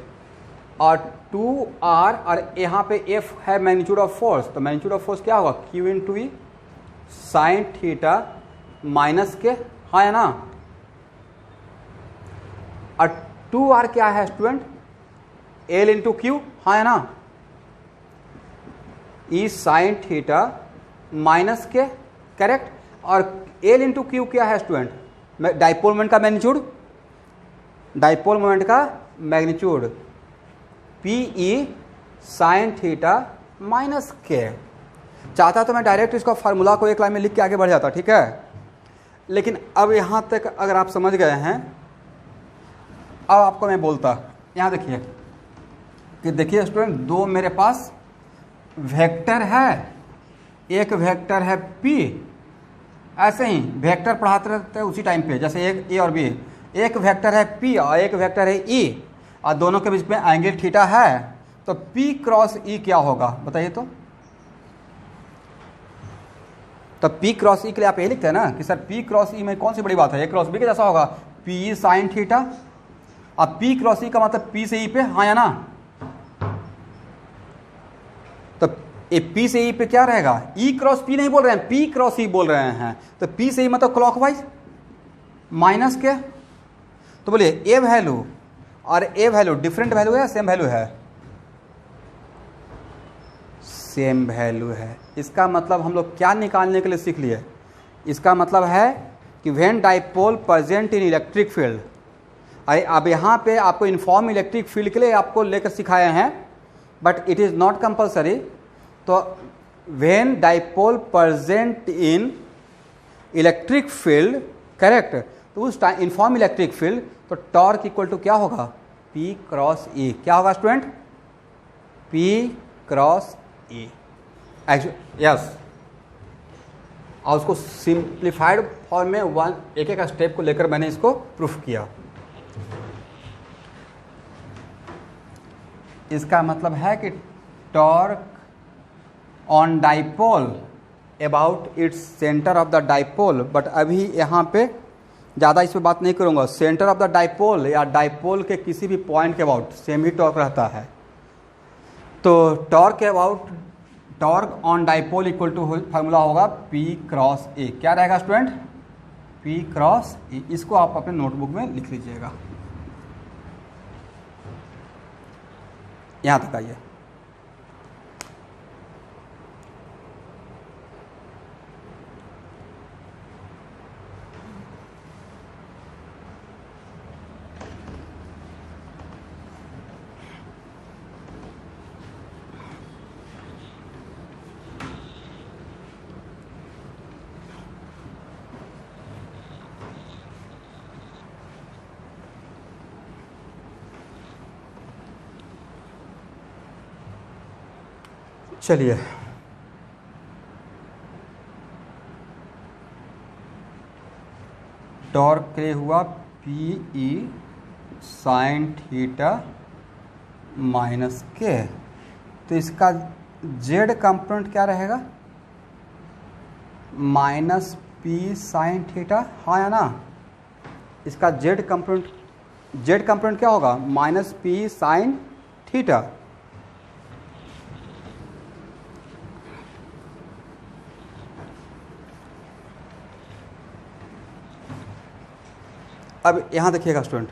और 2R और यहाँ पे F है मैग्नीट्यूड ऑफ फोर्स, तो मैग्नीट्यूड ऑफ फोर्स क्या होगा, Q इंटू ई साइन थीटा माइनस के, हाँ या ना। और 2R क्या है स्टूडेंट, एल इंटू क्यू, हाँ है ना, ई साइन थीटा माइनस के, करेक्ट। और एल इंटू क्यू क्या है स्टूडेंट, डाइपोल मोमेंट का मैग्नीट्यूड, डाइपोल मोमेंट का magnitude P E sine theta minus के। चाहता तो मैं डायरेक्ट इसका फार्मूला को एक लाइन में लिख के आगे बढ़ जाता, ठीक है, लेकिन अब यहाँ तक अगर आप समझ गए हैं, अब आपको मैं बोलता, यहाँ देखिए कि देखिए स्टूडेंट, दो मेरे पास वेक्टर है, एक वेक्टर है P, ऐसे ही वेक्टर पढ़ाते रहते हैं उसी टाइम पे, जैसे एक ए और बी, एक वेक्टर है P और एक वेक्टर है E, और दोनों के बीच में एंगल थीटा है, तो P क्रॉस E क्या होगा बताइए तो P क्रॉस E के लिए आप यही लिखते हैं ना कि सर P क्रॉस E में कौन सी बड़ी बात है, A क्रॉस B के जैसा होगा, P साइन थीटा। अब P क्रॉस E का मतलब P से E पे, हाँ या ना, तो P से E पे क्या रहेगा, E क्रॉस P नहीं बोल रहे हैं, P क्रॉस E बोल रहे हैं, तो P से E मतलब क्लॉकवाइज माइनस के। तो बोलिए ए वैल्यू और ए वैल्यू डिफरेंट वैल्यू है या सेम वैल्यू है, सेम वैल्यू है। इसका मतलब हम लोग क्या निकालने के लिए सीख लिए, इसका मतलब है कि when dipole present in electric field, अब यहाँ पे आपको यूनिफॉर्म इलेक्ट्रिक फील्ड के लिए आपको लेकर सिखाए हैं, but it is not compulsory. तो when dipole present in electric field, correct, तो उस टाइम यूनिफॉर्म इलेक्ट्रिक फील्ड, तो टॉर्क इक्वल टू क्या होगा, P क्रॉस E, क्या होगा student, P cross E, yes. और उसको सिंप्लीफाइड फॉर्म में एक एक स्टेप को लेकर मैंने इसको प्रूफ किया। इसका मतलब है कि torque on dipole about its centre of the dipole, but अभी यहाँ पे ज़्यादा इस पर बात नहीं करूँगा, सेंटर ऑफ द डाइपोल या डाइपोल के किसी भी पॉइंट के अबाउट सेम ही टॉर्क रहता है। तो टॉर्क के about, torque on dipole equal to formula होगा P क्रॉस E, क्या रहेगा स्टूडेंट, P क्रॉस E। इसको आप अपने नोटबुक में लिख लीजिएगा। यहाँ तक आइए, चलिए टॉर्क के लिए हुआ P E sine theta minus के, तो इसका जेड कंपोनेंट क्या रहेगा, माइनस P साइन थीटा, हाँ या ना। इसका जेड कंपोनेंट क्या होगा, माइनस P साइन थीटा। अब यहाँ देखिएगा स्टूडेंट,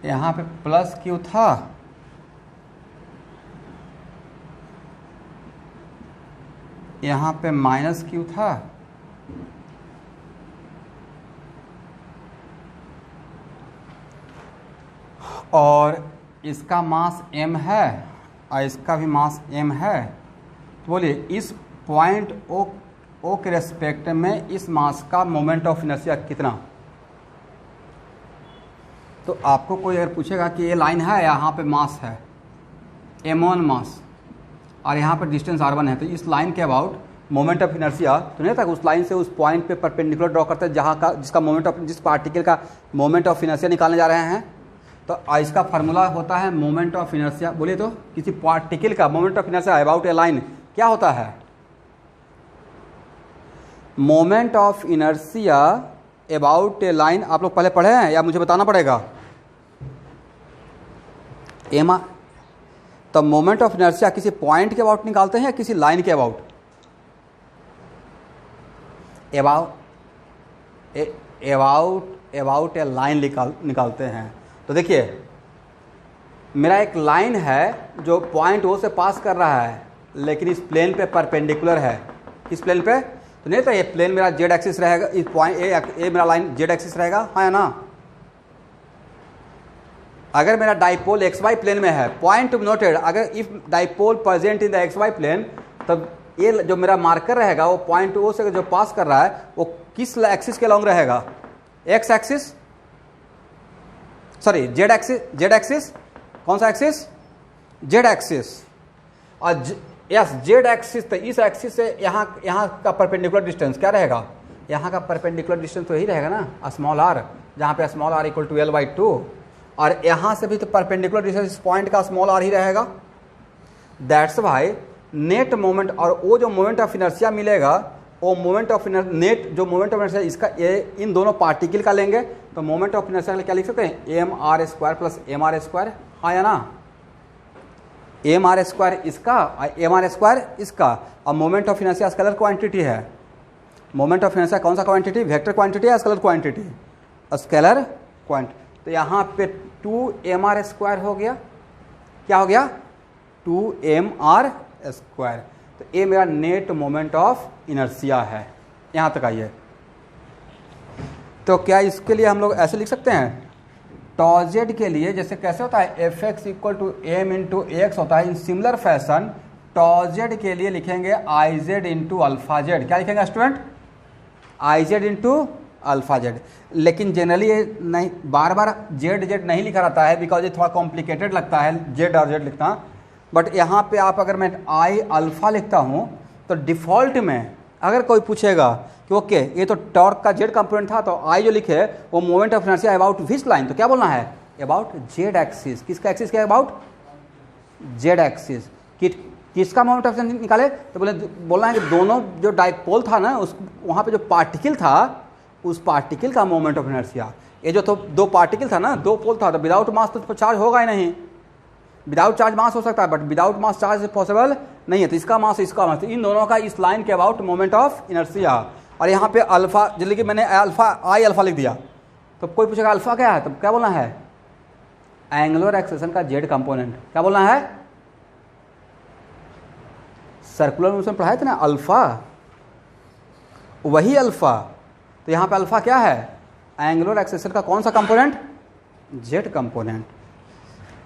यहाँ पे प्लस क्यू था, यहाँ पे माइनस क्यू था, और इसका मास m है और इसका भी मास m है। तो बोलिए इस पॉइंट O के रेस्पेक्ट में इस मास का मोमेंट ऑफ इनर्शिया कितना। तो आपको कोई अगर पूछेगा कि ये लाइन है, यहाँ पे मास है m1 मास और यहाँ पर डिस्टेंस r1 है, तो इस लाइन के अबाउट मोमेंट ऑफ इनर्शिया, तो नहीं था उस लाइन से उस पॉइंट पे परपेंडिकुलर ड्रॉ करते हैं जहाँ का जिसका मोमेंट ऑफ, जिस पार्टिकल का मोमेंट ऑफ इनर्शिया निकालने जा रहे हैं। तो इसका फार्मूला होता है मोमेंट ऑफ इनर्शिया, बोलिए तो किसी पार्टिकल का moment of inertia about A line क्या होता है, moment of inertia about A line. आप लोग पहले पढ़े हैं या मुझे बताना पड़ेगा, तो मोमेंट ऑफ इनर्शिया किसी पॉइंट के अबाउट निकालते हैं या किसी लाइन के अबाउट? अबाउट ए लाइन निकालते हैं। तो देखिए मेरा एक लाइन है जो पॉइंट ओ से पास कर रहा है, लेकिन इस प्लेन पे परपेंडिकुलर है। किस प्लेन पे? तो नहीं, तो ये प्लेन मेरा जेड एक्सिस रहेगा, इस पॉइंट ए मेरा लाइन जेड एक्सिस रहेगा, हाँ या ना? अगर मेरा डाइपोल एक्स वाई प्लेन में है, पॉइंट नोटेड, अगर if dipole present in the X Y plane, तब ये जो मेरा मार्कर रहेगा वो पॉइंट ओ से जो पास कर रहा है वो किस एक्सिस के अलॉन्ग रहेगा? X axis, sorry Z axis. Z axis कौन सा एक्सिस? Z axis. और यस जेड एक्सिस, तो इस एक्सिस से यहाँ का परपेंडिकुलर डिस्टेंस क्या रहेगा? यहाँ का परपेंडिकुलर डिस्टेंस तो यही रहेगा ना, स्मॉल आर, जहाँ पे small are equal to L/2। और यहाँ से भी तो परपेंडिकुलर डिस्टेंस इस पॉइंट का स्मॉल आर ही रहेगा। दैट्स वाई नेट मोमेंट, और वो जो मोमेंट ऑफ इनर्शिया मिलेगा, वो मोमेंट ऑफ नेट जो मोमेंट ऑफ इनर्शिया इसका इन दोनों पार्टिकल का लेंगे, तो मोमेंट ऑफ इनर्शिया क्या लिख सकते हैं? mr² प्लस mr², हाँ या ना? mr² इसका और mr² इसका। और moment of inertia scalar quantity है। मोमेंट ऑफ इनर्शिया कौन सा क्वांटिटी? वेक्टर क्वांटिटी या स्केलर क्वांटिटी? Scalar quantity. तो यहाँ पे 2mr² हो गया। क्या हो गया? 2mr²। तो ये मेरा नेट मोमेंट ऑफ इनर्शिया है। यहाँ तक आइए। तो क्या इसके लिए हम लोग ऐसे लिख सकते हैं? टॉ जेड के लिए जैसे कैसे होता है? Fx equal to m into x होता है। इन सिमिलर फैशन टॉ जेड के लिए लिखेंगे iz इंटू अल्फा जेड। क्या लिखेंगे student? iz into alpha z. लेकिन जनरली ये नहीं, बार बार जेड नहीं लिखा रहता है, बिकॉज ये थोड़ा कॉम्प्लिकेटेड लगता है जेड और जेड लिखना। बट यहाँ पे आप अगर मैं आई अल्फा लिखता हूँ तो डिफ़ॉल्ट में अगर कोई पूछेगा कि ओके ये तो टॉर्क का जेड कंपोनेंट था, तो आई जो लिखे वो moment of inertia about which line, तो क्या बोलना है? About Z axis. किसका एक्सिस? क्या? About Z axis. किसका मोमेंट ऑफ इनर्शिया निकाले? तो बोलना है कि दोनों जो डाइपोल था ना, उस वहाँ पे जो पार्टिकल था, उस पार्टिकल का मोमेंट ऑफ इनर्शिया। ये जो तो दो पार्टिकल था ना, दो पोल था, तो विदाउट मास तो चार्ज होगा ही नहीं। विदाउट चार्ज मास हो सकता है, but without mass charge possible नहीं है। तो इसका मास, इसका मास, इन दोनों का इस लाइन के अबाउट मोमेंट ऑफ इनर्शिया। और यहाँ पे अल्फा, जल्दी कि मैंने आई अल्फा लिख दिया, तो कोई पूछेगा अल्फा क्या है, तो क्या बोलना है? एंगुलर एक्सेलेरेशन का जेड कंपोनेंट। क्या बोलना है? सर्कुलर मोशन पढ़ाए थे ना, अल्फा, वही अल्फा। तो यहाँ पे अल्फा क्या है? एंगुलर एक्सेलेरेशन का कौन सा component? Z component.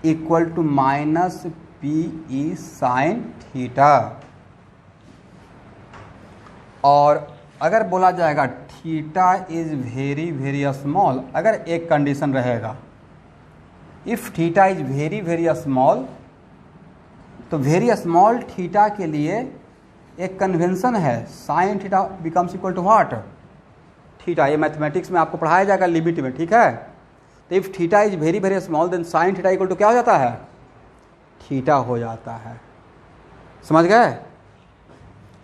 Equal to minus PE sine theta. और अगर बोला जाएगा theta is very very small, अगर एक कंडीशन रहेगा, if theta is very very small, तो वेरी स्मॉल थीटा के लिए एक कन्वेंशन है, sine theta becomes equal to what? Theta. ये मैथमेटिक्स में आपको पढ़ाया जाएगा लिमिट में, ठीक है? तो if theta is very very small then sine theta equal to क्या हो जाता है? थीटा हो जाता है। समझ गए?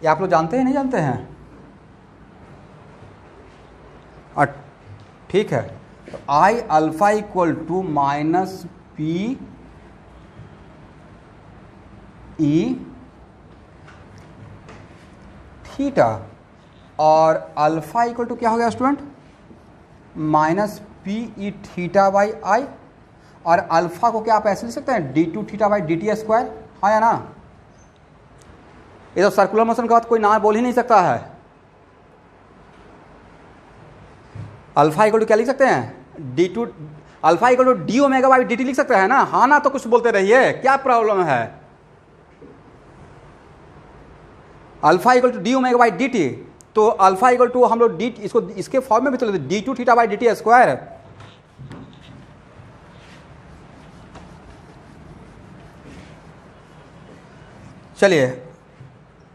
ये आप लोग जानते हैं नहीं जानते हैं? और ठीक है, तो I alpha equal to minus PE theta, और अल्फा इक्वल टू क्या हो गया student? Minus PE theta by I. और अल्फा को क्या आप ऐसे लिख सकते हैं? d2 थीटा बाई dt², हाँ या ना? ये तो सर्कुलर मोशन के बाद कोई ना बोल ही नहीं सकता है। अल्फा इक्वल टू क्या लिख सकते हैं? d2 alpha equal to d omega by dt लिख सकते हैं ना? हाँ ना? तो कुछ बोलते रहिए, क्या प्रॉब्लम है? Alpha equal to d omega by dt, तो अल्फा इक्वल टू हम लोग डी, इसको इसके फॉर्म में भी तो लेते d2 थीटा बाई dt²। चलिए,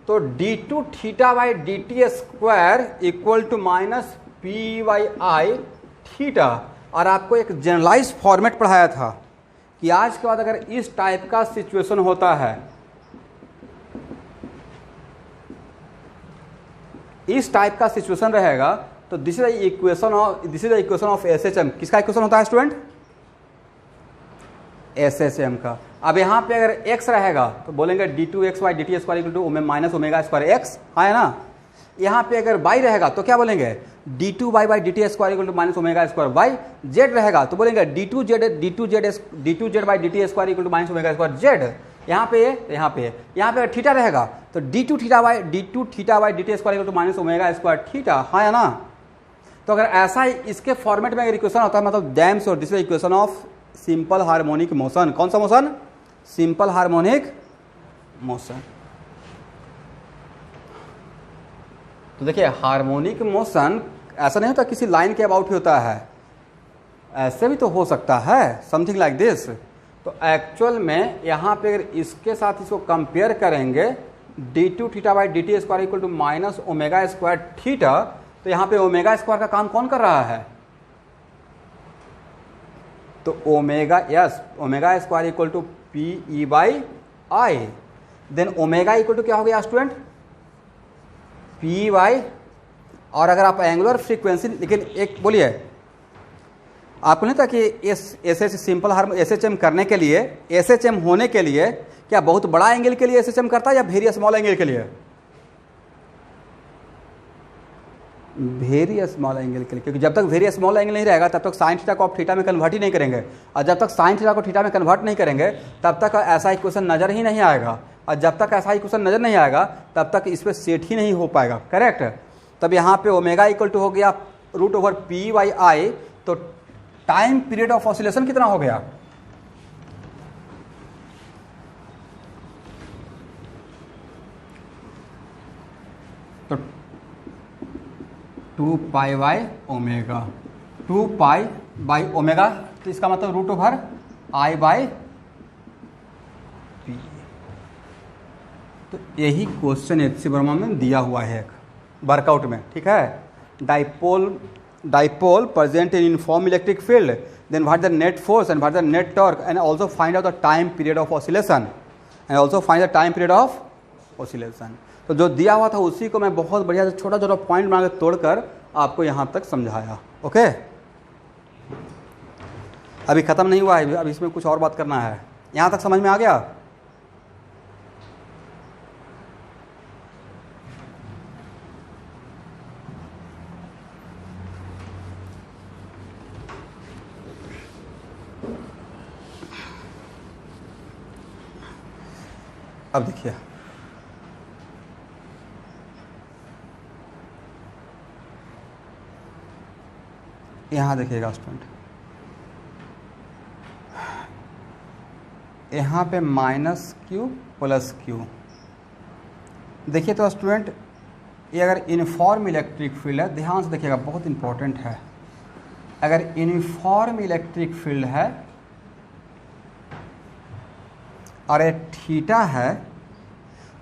तो d2 theta by dt² equal to minus PI theta. और आपको एक जनरलाइज फॉर्मेट पढ़ाया था कि आज के बाद अगर इस टाइप का सिचुएशन होता है, इस टाइप का सिचुएशन रहेगा, तो this is the equation of SHM। किसका इक्वेशन होता है स्टूडेंट? SHM का। अब यहाँ पे अगर x रहेगा तो बोलेंगे d2xy dt square equal to minus omega square x, है ना। यहाँ पे अगर y रहेगा तो क्या बोलेंगे d2y by dt square equal to minus omega square y। z रहेगा तो बोलेंगे d2z by dt square equal to minus omega square z। यहाँ पे यहाँ पे थीटा रहेगा तो d2 theta by dt square equal to minus omega square theta, है ना। तो अगर ऐसा ही इसके फॉर्मेट में अगर इक्वेशन होता है मतलब डैम्स और this equation of simple harmonic motion. कौन सा मोशन? Simple harmonic motion. तो देखिए हार्मोनिक मोशन ऐसा नहीं होता किसी लाइन के अबाउट ही होता है, ऐसे भी तो हो सकता है, समथिंग लाइक दिस। तो एक्चुअल में यहाँ पे अगर इसके साथ इसको कंपेयर करेंगे d2 theta by dt square equal to minus omega square theta, तो यहाँ पे ओमेगा स्क्वायर का काम कौन कर रहा है? तो omega square equal to P E by I, then omega equal to क्या हो गया स्टूडेंट? पी बाई, और अगर आप एंगुलर फ्रीक्वेंसी, लेकिन एक बोलिए आपको नहीं था कि एस सिंपल हार्म SHM करने के लिए, SHM होने के लिए क्या बहुत बड़ा एंगल के लिए SHM करता है या वेरी स्मॉल एंगल के लिए? वेरी स्मॉल एंगल के लिए, क्योंकि जब तक वेरी स्मॉल एंगल नहीं रहेगा तब तक साइन थीटा को आप थीटा में कन्वर्ट ही नहीं करेंगे, और जब तक साइन थीटा को थीटा में कन्वर्ट नहीं करेंगे तब तक ऐसा इक्वेशन नज़र ही नहीं आएगा, और जब तक ऐसा इक्वेशन नज़र नहीं आएगा तब तक इस पर सेट ही नहीं हो पाएगा, करेक्ट। तब यहाँ पे ओमेगा इक्वल टू हो गया root over P by I, तो टाइम पीरियड ऑफ ऑसिलेशन कितना हो गया? तो 2 pi by omega, 2 pi by omega, तो इसका मतलब root over I by P. तो यही क्वेश्चन HC वर्मा में दिया हुआ है एक वर्कआउट में, ठीक है। Dipole present in uniform electric field, then what the net force and what the net torque, and also find out the time period of oscillation, तो जो दिया हुआ था उसी को मैं बहुत बढ़िया से छोटा छोटा पॉइंट बना के तोड़कर आपको यहाँ तक समझाया, ओके। अभी ख़त्म नहीं हुआ है, अभी इसमें कुछ और बात करना है। यहाँ तक समझ में आ गया? अब देखिए यहाँ देखिएगा स्टूडेंट, यहाँ पे माइनस क्यू प्लस क्यू। देखिए तो स्टूडेंट ये अगर यूनिफॉर्म इलेक्ट्रिक फील्ड है, ध्यान से देखिएगा बहुत इंपॉर्टेंट है। अगर यूनिफॉर्म इलेक्ट्रिक फील्ड है और ये थीटा है,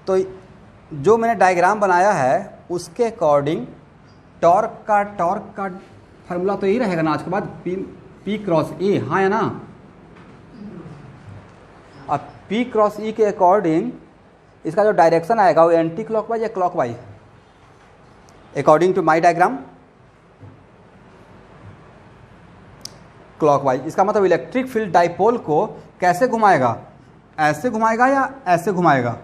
तो जो मैंने डायग्राम बनाया है उसके अकॉर्डिंग टॉर्क का फार्मूला तो यही रहेगा ना आज के बाद, P क्रॉस E, हाँ या ना। अब P क्रॉस E के अकॉर्डिंग इसका जो डायरेक्शन आएगा वो एंटी क्लॉकवाइज या clockwise, according to my diagram clockwise. इसका मतलब इलेक्ट्रिक फील्ड डाइपोल को कैसे घुमाएगा? ऐसे घुमाएगा या ऐसे घुमाएगा?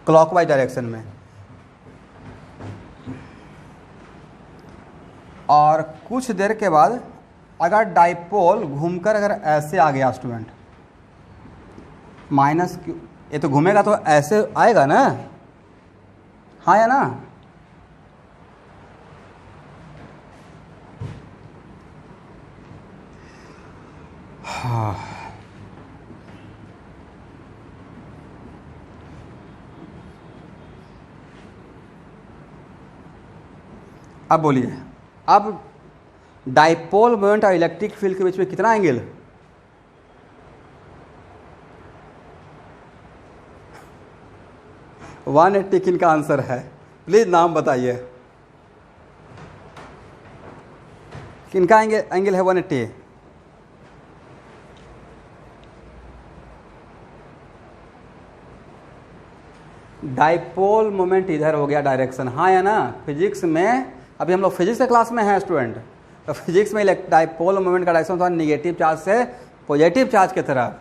क्लॉकवाइज डायरेक्शन में। और कुछ देर के बाद अगर डाइपोल घूमकर अगर ऐसे आ गया स्टूडेंट, माइनस क्यू, ये तो घूमेगा तो ऐसे आएगा ना, हाँ या ना। हाँ, अब बोलिए, अब डाइपोल मोमेंट और इलेक्ट्रिक फील्ड के बीच में कितना एंगल? वन 180 किनका आंसर है? प्लीज नाम बताइए, किनका एंगल है 180? डाइपोल मोमेंट इधर हो गया डायरेक्शन, हाँ या ना। फिजिक्स में अभी हम लोग फिजिक्स के क्लास में हैं स्टूडेंट, तो फिजिक्स में डाइपोल मोमेंट का डायरेक्शन होता है निगेटिव चार्ज से पॉजिटिव चार्ज की तरफ,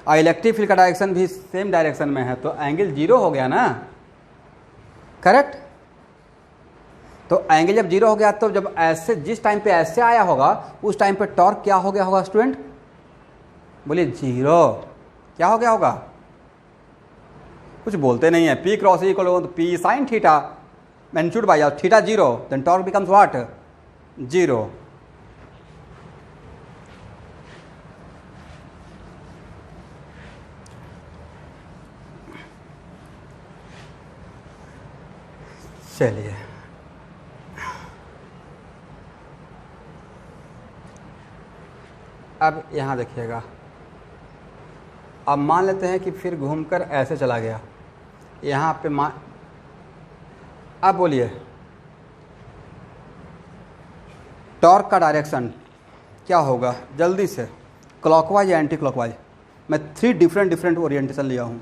और इलेक्ट्रिक फील्ड का डायरेक्शन भी सेम डायरेक्शन में है, तो एंगल जीरो हो गया ना, करेक्ट। तो एंगल जब जीरो हो गया तो जब ऐसे जिस टाइम पे ऐसे आया होगा उस टाइम पे टॉर्क क्या हो गया होगा स्टूडेंट, बोलिए जीरो। क्या हो गया होगा, कुछ बोलते नहीं है। P cross equal to P sine theta magnitude by theta zero, then torque becomes what, zero. चलिए अब यहाँ देखिएगा, अब मान लेते हैं कि फिर घूमकर ऐसे चला गया यहाँ पे अब बोलिए टॉर्क का डायरेक्शन क्या होगा जल्दी से, क्लॉकवाइज या एंटी क्लॉकवाइज। मैं 3 डिफरेंट ओरिएंटेशन लिया हूँ।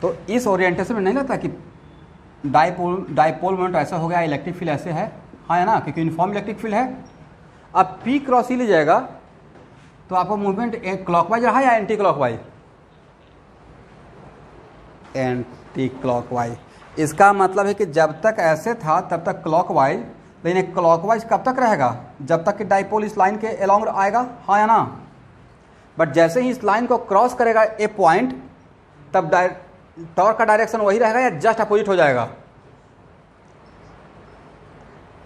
तो इस ओरिएंटेशन में नहीं लगता कि डाइपोल मोमेंट ऐसा हो गया, इलेक्ट्रिक फील्ड ऐसे है, हाँ है ना, क्योंकि यूनिफॉर्म इलेक्ट्रिक फील्ड है। अब P क्रॉस ही लीजिएगा तो आपको मूवमेंट क्लॉकवाइज रहा या एंटी क्लॉकवाइज, एंटी क्लॉकवाइज। इसका मतलब है कि जब तक ऐसे था तब तक क्लॉकवाइज, लेकिन क्लॉकवाइज कब तक रहेगा, जब तक कि डाइपोल इस लाइन के अलोंग आएगा, हाँ या ना। बट जैसे ही इस लाइन को क्रॉस करेगा ए पॉइंट, तब टॉर्क का डायरेक्शन वही रहेगा या जस्ट अपोजिट हो जाएगा।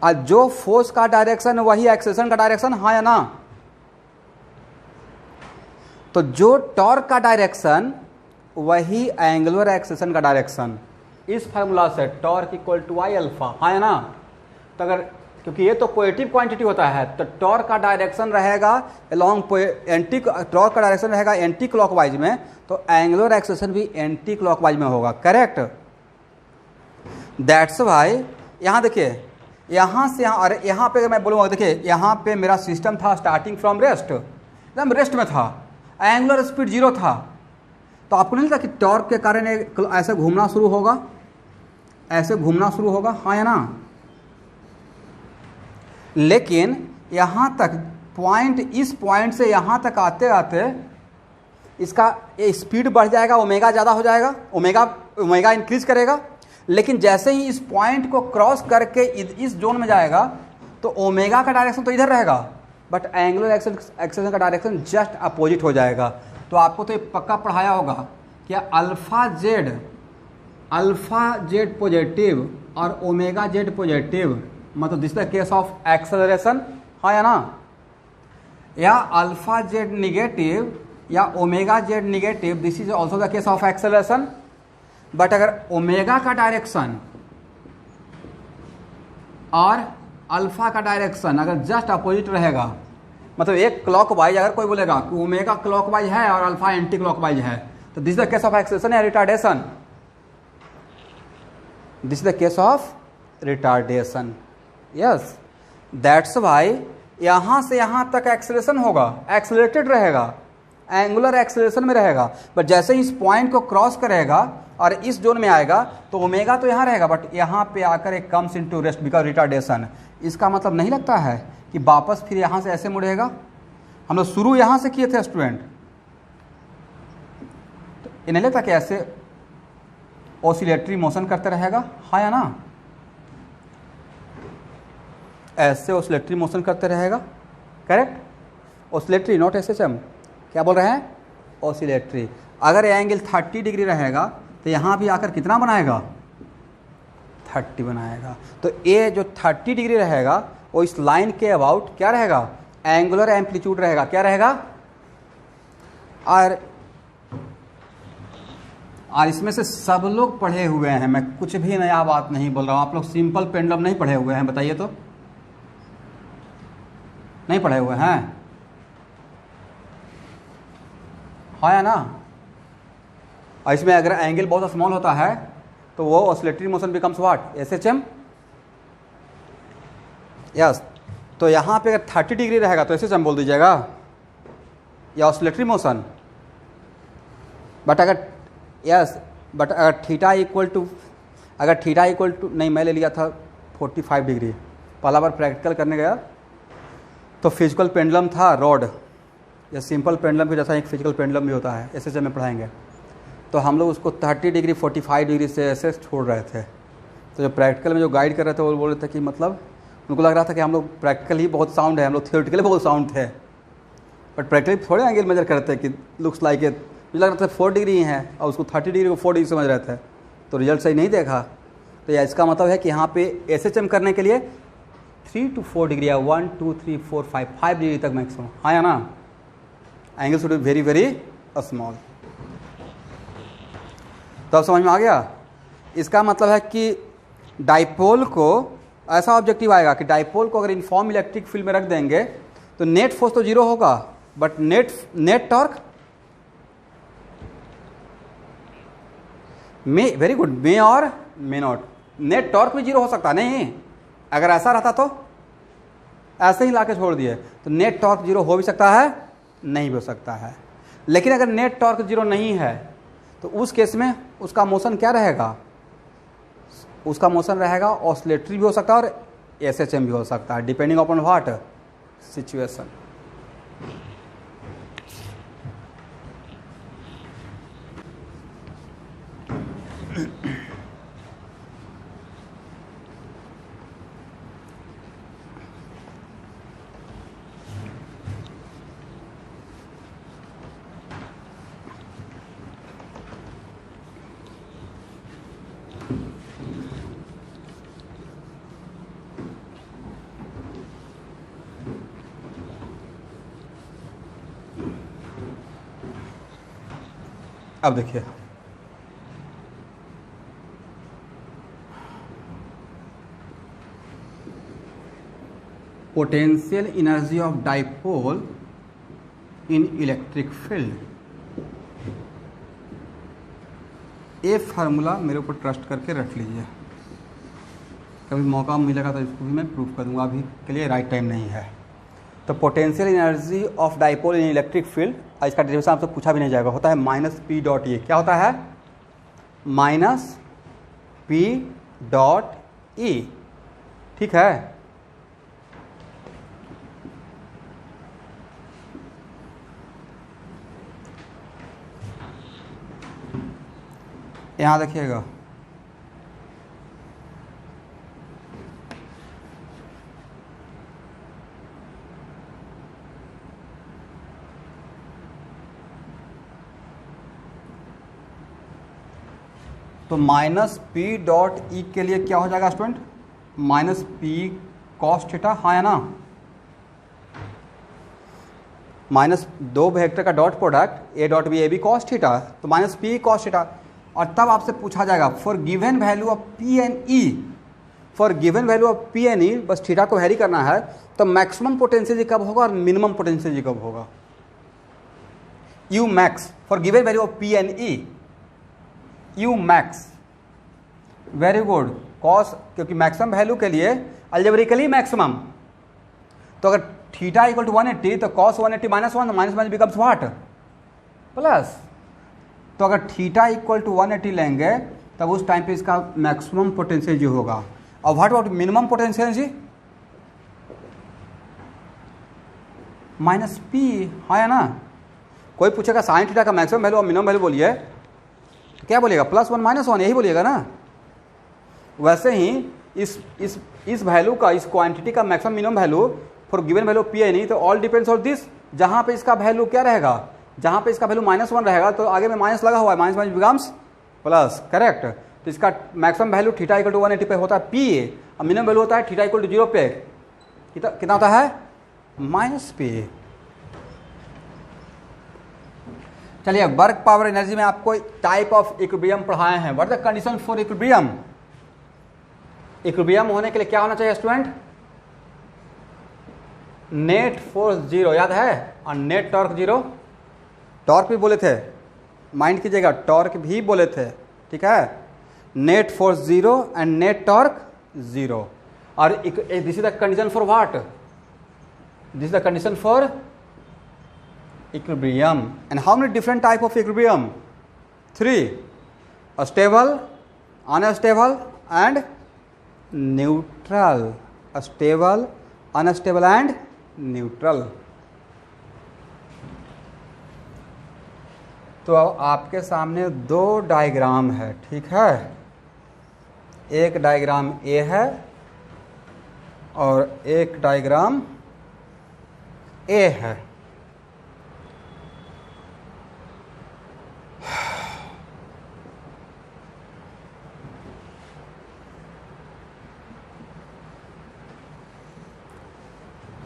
और जो फोर्स का डायरेक्शन वही एक्सेलरेशन का डायरेक्शन, हाँ या ना। तो जो टॉर्क का डायरेक्शन वही एंगुलर एक्सेलरेशन का डायरेक्शन। इस फार्मूला से torque equal to I alpha, हाँ या ना। तो अगर क्योंकि ये तो पॉजिटिव क्वांटिटी होता है तो टॉर्क का डायरेक्शन रहेगा अलोंग टॉर्क का डायरेक्शन रहेगा एंटी क्लॉकवाइज में, तो एंगुलर एक्सेलरेशन भी एंटी क्लॉकवाइज में होगा, करेक्ट। दैट्स व्हाई यहाँ देखिए, यहाँ से यहाँ, अरे यहाँ पे मैं बोलूँगा, देखिए यहाँ पे मेरा सिस्टम था स्टार्टिंग फ्रॉम रेस्ट, एकदम रेस्ट में था, एंगुलर स्पीड जीरो था, तो आपको नहीं लगता कि टॉर्क के कारण ऐसे घूमना शुरू होगा, ऐसे घूमना शुरू होगा, हाँ या ना। लेकिन यहाँ तक पॉइंट, इस पॉइंट से यहाँ तक आते आते इसका स्पीड बढ़ जाएगा, ओमेगा ज़्यादा हो जाएगा, ओमेगा इंक्रीज करेगा। लेकिन जैसे ही इस पॉइंट को क्रॉस करके इस जोन में जाएगा तो ओमेगा का डायरेक्शन तो इधर रहेगा, बट एंगुलर एक्सेलरेशन का डायरेक्शन जस्ट अपोजिट हो जाएगा। तो आपको तो ये पक्का पढ़ाया होगा कि अल्फा जेड पॉजिटिव और ओमेगा जेड पॉजिटिव, मतलब this the case of acceleration, हाँ या ना। या अल्फा जेड निगेटिव या omega Z negative, this is also the case of acceleration. But अगर ओमेगा का डायरेक्शन और अल्फा का डायरेक्शन अगर जस्ट अपोजिट रहेगा, मतलब एक क्लॉकवाइज अगर कोई बोलेगा कि ओमेगा क्लॉकवाइज है और अल्फा एंटी क्लॉकवाइज है, तो this is the case of acceleration या retardation, this is the case of retardation. Yes, that's why यहाँ से यहाँ तक एक्सेलरेशन होगा, एक्सेलरेटेड रहेगा, एंगुलर एक्सेलरेशन में रहेगा। बट जैसे ही इस पॉइंट को क्रॉस करेगा और इस जोन में आएगा तो ओमेगा तो यहाँ रहेगा, बट यहाँ पे आकर एक comes into rest because retardation. इसका मतलब नहीं लगता है कि वापस फिर यहाँ से ऐसे मुड़ेगा। हम लोग शुरू यहाँ से किए थे स्टूडेंट, तो ये नहीं लगता कि ऐसे ऑसिलेटरी मोशन करते रहेगा, हाँ या ना। ऐसे ऑसिलेटरी मोशन करते रहेगा, करेक्ट। ऑसिलेटरी नॉट एसएचएम, क्या बोल रहे हैं, ऑसिलेटरी। अगर एंगल 30 डिग्री रहेगा तो यहाँ भी आकर कितना बनाएगा, 30 बनाएगा। तो ये जो 30 डिग्री रहेगा वो इस लाइन के अबाउट क्या रहेगा, एंगुलर एम्पलीट्यूड रहेगा, क्या रहेगा। और इसमें से सब लोग पढ़े हुए हैं, मैं कुछ भी नया बात नहीं बोल रहा हूँ। आप लोग सिंपल पेंडुलम नहीं पढ़े हुए हैं, बताइए तो, नहीं पढ़े हुए हैं, हाँ या ना। और इसमें अगर एंगल बहुत स्मॉल होता है तो वो oscillatory motion becomes what, SHM. Yes, तो यहाँ पे अगर 30 डिग्री रहेगा तो एसएचएम बोल दीजिएगा, या ऑसिलेटरी मोशन, बट अगर बट अगर थीटा इक्वल टू नहीं, मैं ले लिया था 45 डिग्री। पहला बार प्रैक्टिकल करने गया तो फिजिकल पेंडुलम था रॉड, या सिंपल पेंडुलम के जैसा एक फिजिकल पेंडुलम भी होता है, ऐसे में पढ़ाएंगे। तो हम लोग उसको 30 डिग्री 45 डिग्री से ऐसे छोड़ रहे थे। तो जो प्रैक्टिकल में जो गाइड कर रहे थे वो बोल रहे थे कि मतलब उनको लग रहा था कि हम लोग प्रैक्टिकल ही बहुत साउंड है, हम लोग थियोरेटिकली बहुत साउंड थे, बट प्रैक्टिकली थोड़े एंगल मेजर करते हैं कि लुक्स लाइक इट। मुझे लग रहा था 4 डिग्री ही है और उसको 30 डिग्री को 4 डिग्री समझ रहे थे, तो रिजल्ट सही नहीं देखा। तो यह इसका मतलब है कि यहाँ पे SHM करने के लिए 3 to 4 डिग्री या 1 2 3 4 5 डिग्री तक मैक्सिमम, हाँ या ना। Angle should be very very small. तो अब समझ में आ गया। इसका मतलब है कि डाइपोल को ऐसा ऑब्जेक्टिव आएगा कि डाइपोल को अगर यूनिफॉर्म इलेक्ट्रिक फील्ड में रख देंगे तो नेट फोर्स तो 0 होगा, but net torque may, very good, may और मे नॉट, नेट टॉर्क भी 0 हो सकता नहीं। अगर ऐसा रहता तो ऐसे ही लाके छोड़ दिए तो नेट टॉर्क 0 हो भी सकता है, नहीं भी हो सकता है। लेकिन अगर नेट टॉर्क 0 नहीं है तो उस केस में उसका मोशन क्या रहेगा? उसका मोशन रहेगा ऑसिलेटरी भी हो सकता है और SHM भी हो सकता है, डिपेंडिंग अपॉन व्हाट सिचुएशन। अब देखिए, potential energy of dipole in electric field, ये फार्मूला मेरे ऊपर ट्रस्ट करके रख लीजिए, कभी मौका मिलेगा तो इसको भी मैं प्रूफ कर दूंगा, अभी के लिए राइट टाइम नहीं है। तो potential energy of dipole in electric field, इसका डेरिवेशन आपसे पूछा भी नहीं जाएगा, होता है माइनस पी डॉट ए। क्या होता है? माइनस पी डॉट ई, ठीक है। यहां देखिएगा, तो माइनस पी डॉट ई के लिए क्या हो जाएगा student? Minus P cos theta, हाँ या ना। माइनस 2 वेक्टर का dot product A dot B, A B cos theta, तो माइनस पी कॉस थीटा। और तब आपसे पूछा जाएगा for given value of P and E, for given value of P and E, बस थीटा को वेरी करना है, तो मैक्सिमम पोटेंशियल कब होगा और मिनिमम पोटेंशियल कब होगा? You max for given value of P and E, you max, very good, cos, क्योंकि मैक्सिमम वैल्यू के लिए अलजेब्रिकली मैक्सिमम, तो अगर थीटा इक्वल टू 180 तो cos 180 minus 1, minus minus becomes what? Plus. तो अगर थीटा इक्वल टू 180 लेंगे तब उस टाइम पे इसका मैक्सिमम पोटेंशियल जो होगा। और व्हाट अबाउट मिनिमम पोटेंशियल जी? माइनस पी, हाँ या ना। कोई पूछेगा साइन थीटा का मैक्सिमम वैल्यू और मिनिमम वैल्यू बोलिए, तो क्या बोलिएगा? +1 -1, यही बोलिएगा ना। वैसे ही इस वैल्यू का, इस क्वांटिटी का maximum minimum value for given value P है नहीं, तो ऑल डिपेंड्स ऑन दिस। जहां पे इसका वैल्यू क्या रहेगा? जहां पे इसका वैल्यू -1 रहेगा तो आगे में माइनस लगा हुआ है, minus minus becomes plus, correct. तो इसका maximum value theta equal to 180 पे होता है पी ए, और मिनिमम वैल्यू होता है थीटा इक्वल टू 0 पे, कितना होता है? Minus P. चलिए, वर्क पावर एनर्जी में आपको टाइप ऑफ इक्विलिब्रियम पढ़ाए हैं। What the condition for equilibrium? Equilibrium होने के लिए क्या होना चाहिए स्टूडेंट? नेट फोर्स 0, याद है, और नेट टॉर्क 0। टॉर्क भी बोले थे, माइंड कीजिएगा, टॉर्क भी बोले थे, ठीक है। Net force 0 and net torque 0। और this is the condition for what? This is the condition for equilibrium. And how many different type of equilibrium? 3 stable, unstable and neutral, stable, unstable and neutral. तो अब आपके सामने दो diagram है, ठीक है। एक डायग्राम ए है और एक डायग्राम ए है।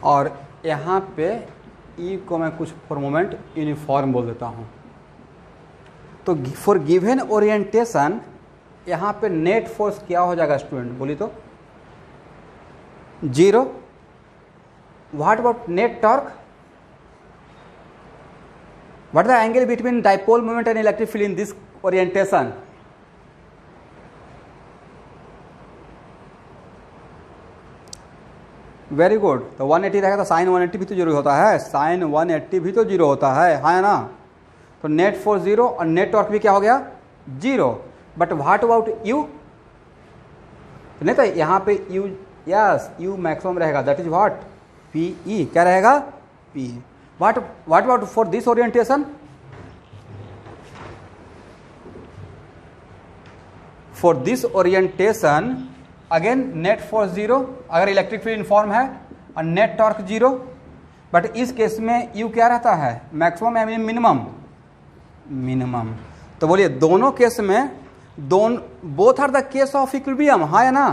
और यहाँ पे ई को मैं कुछ फॉर मोमेंट यूनिफॉर्म बोल देता हूँ। तो फॉर गिवन ओरिएंटेशन यहाँ पे नेट फोर्स क्या हो जाएगा स्टूडेंट, बोली तो 0। What about net torque, what the angle between dipole moment and electric field in this orientation. Very good. तो 180 रहेगा तो साइन 180 भी तो जीरो होता है, साइन 180 भी तो जीरो होता है ना। तो नेट फोर्स 0 और नेट टॉर्क भी क्या हो गया 0। बट व्हाट अबाउट यू, तो नहीं तो यहाँ पे यू, यस यू मैक्सिमम रहेगा, that is what P E, क्या रहेगा P. What about for this orientation, for this orientation again net force 0 अगर इलेक्ट्रिक फील्ड यूनिफॉर्म है और नेट टॉर्क 0। बट इस केस में यू क्या रहता है मैक्सिमम या मिनिमम, मिनिमम। तो बोलिए दोनों केस में both are the case of equilibrium, हाँ या ना,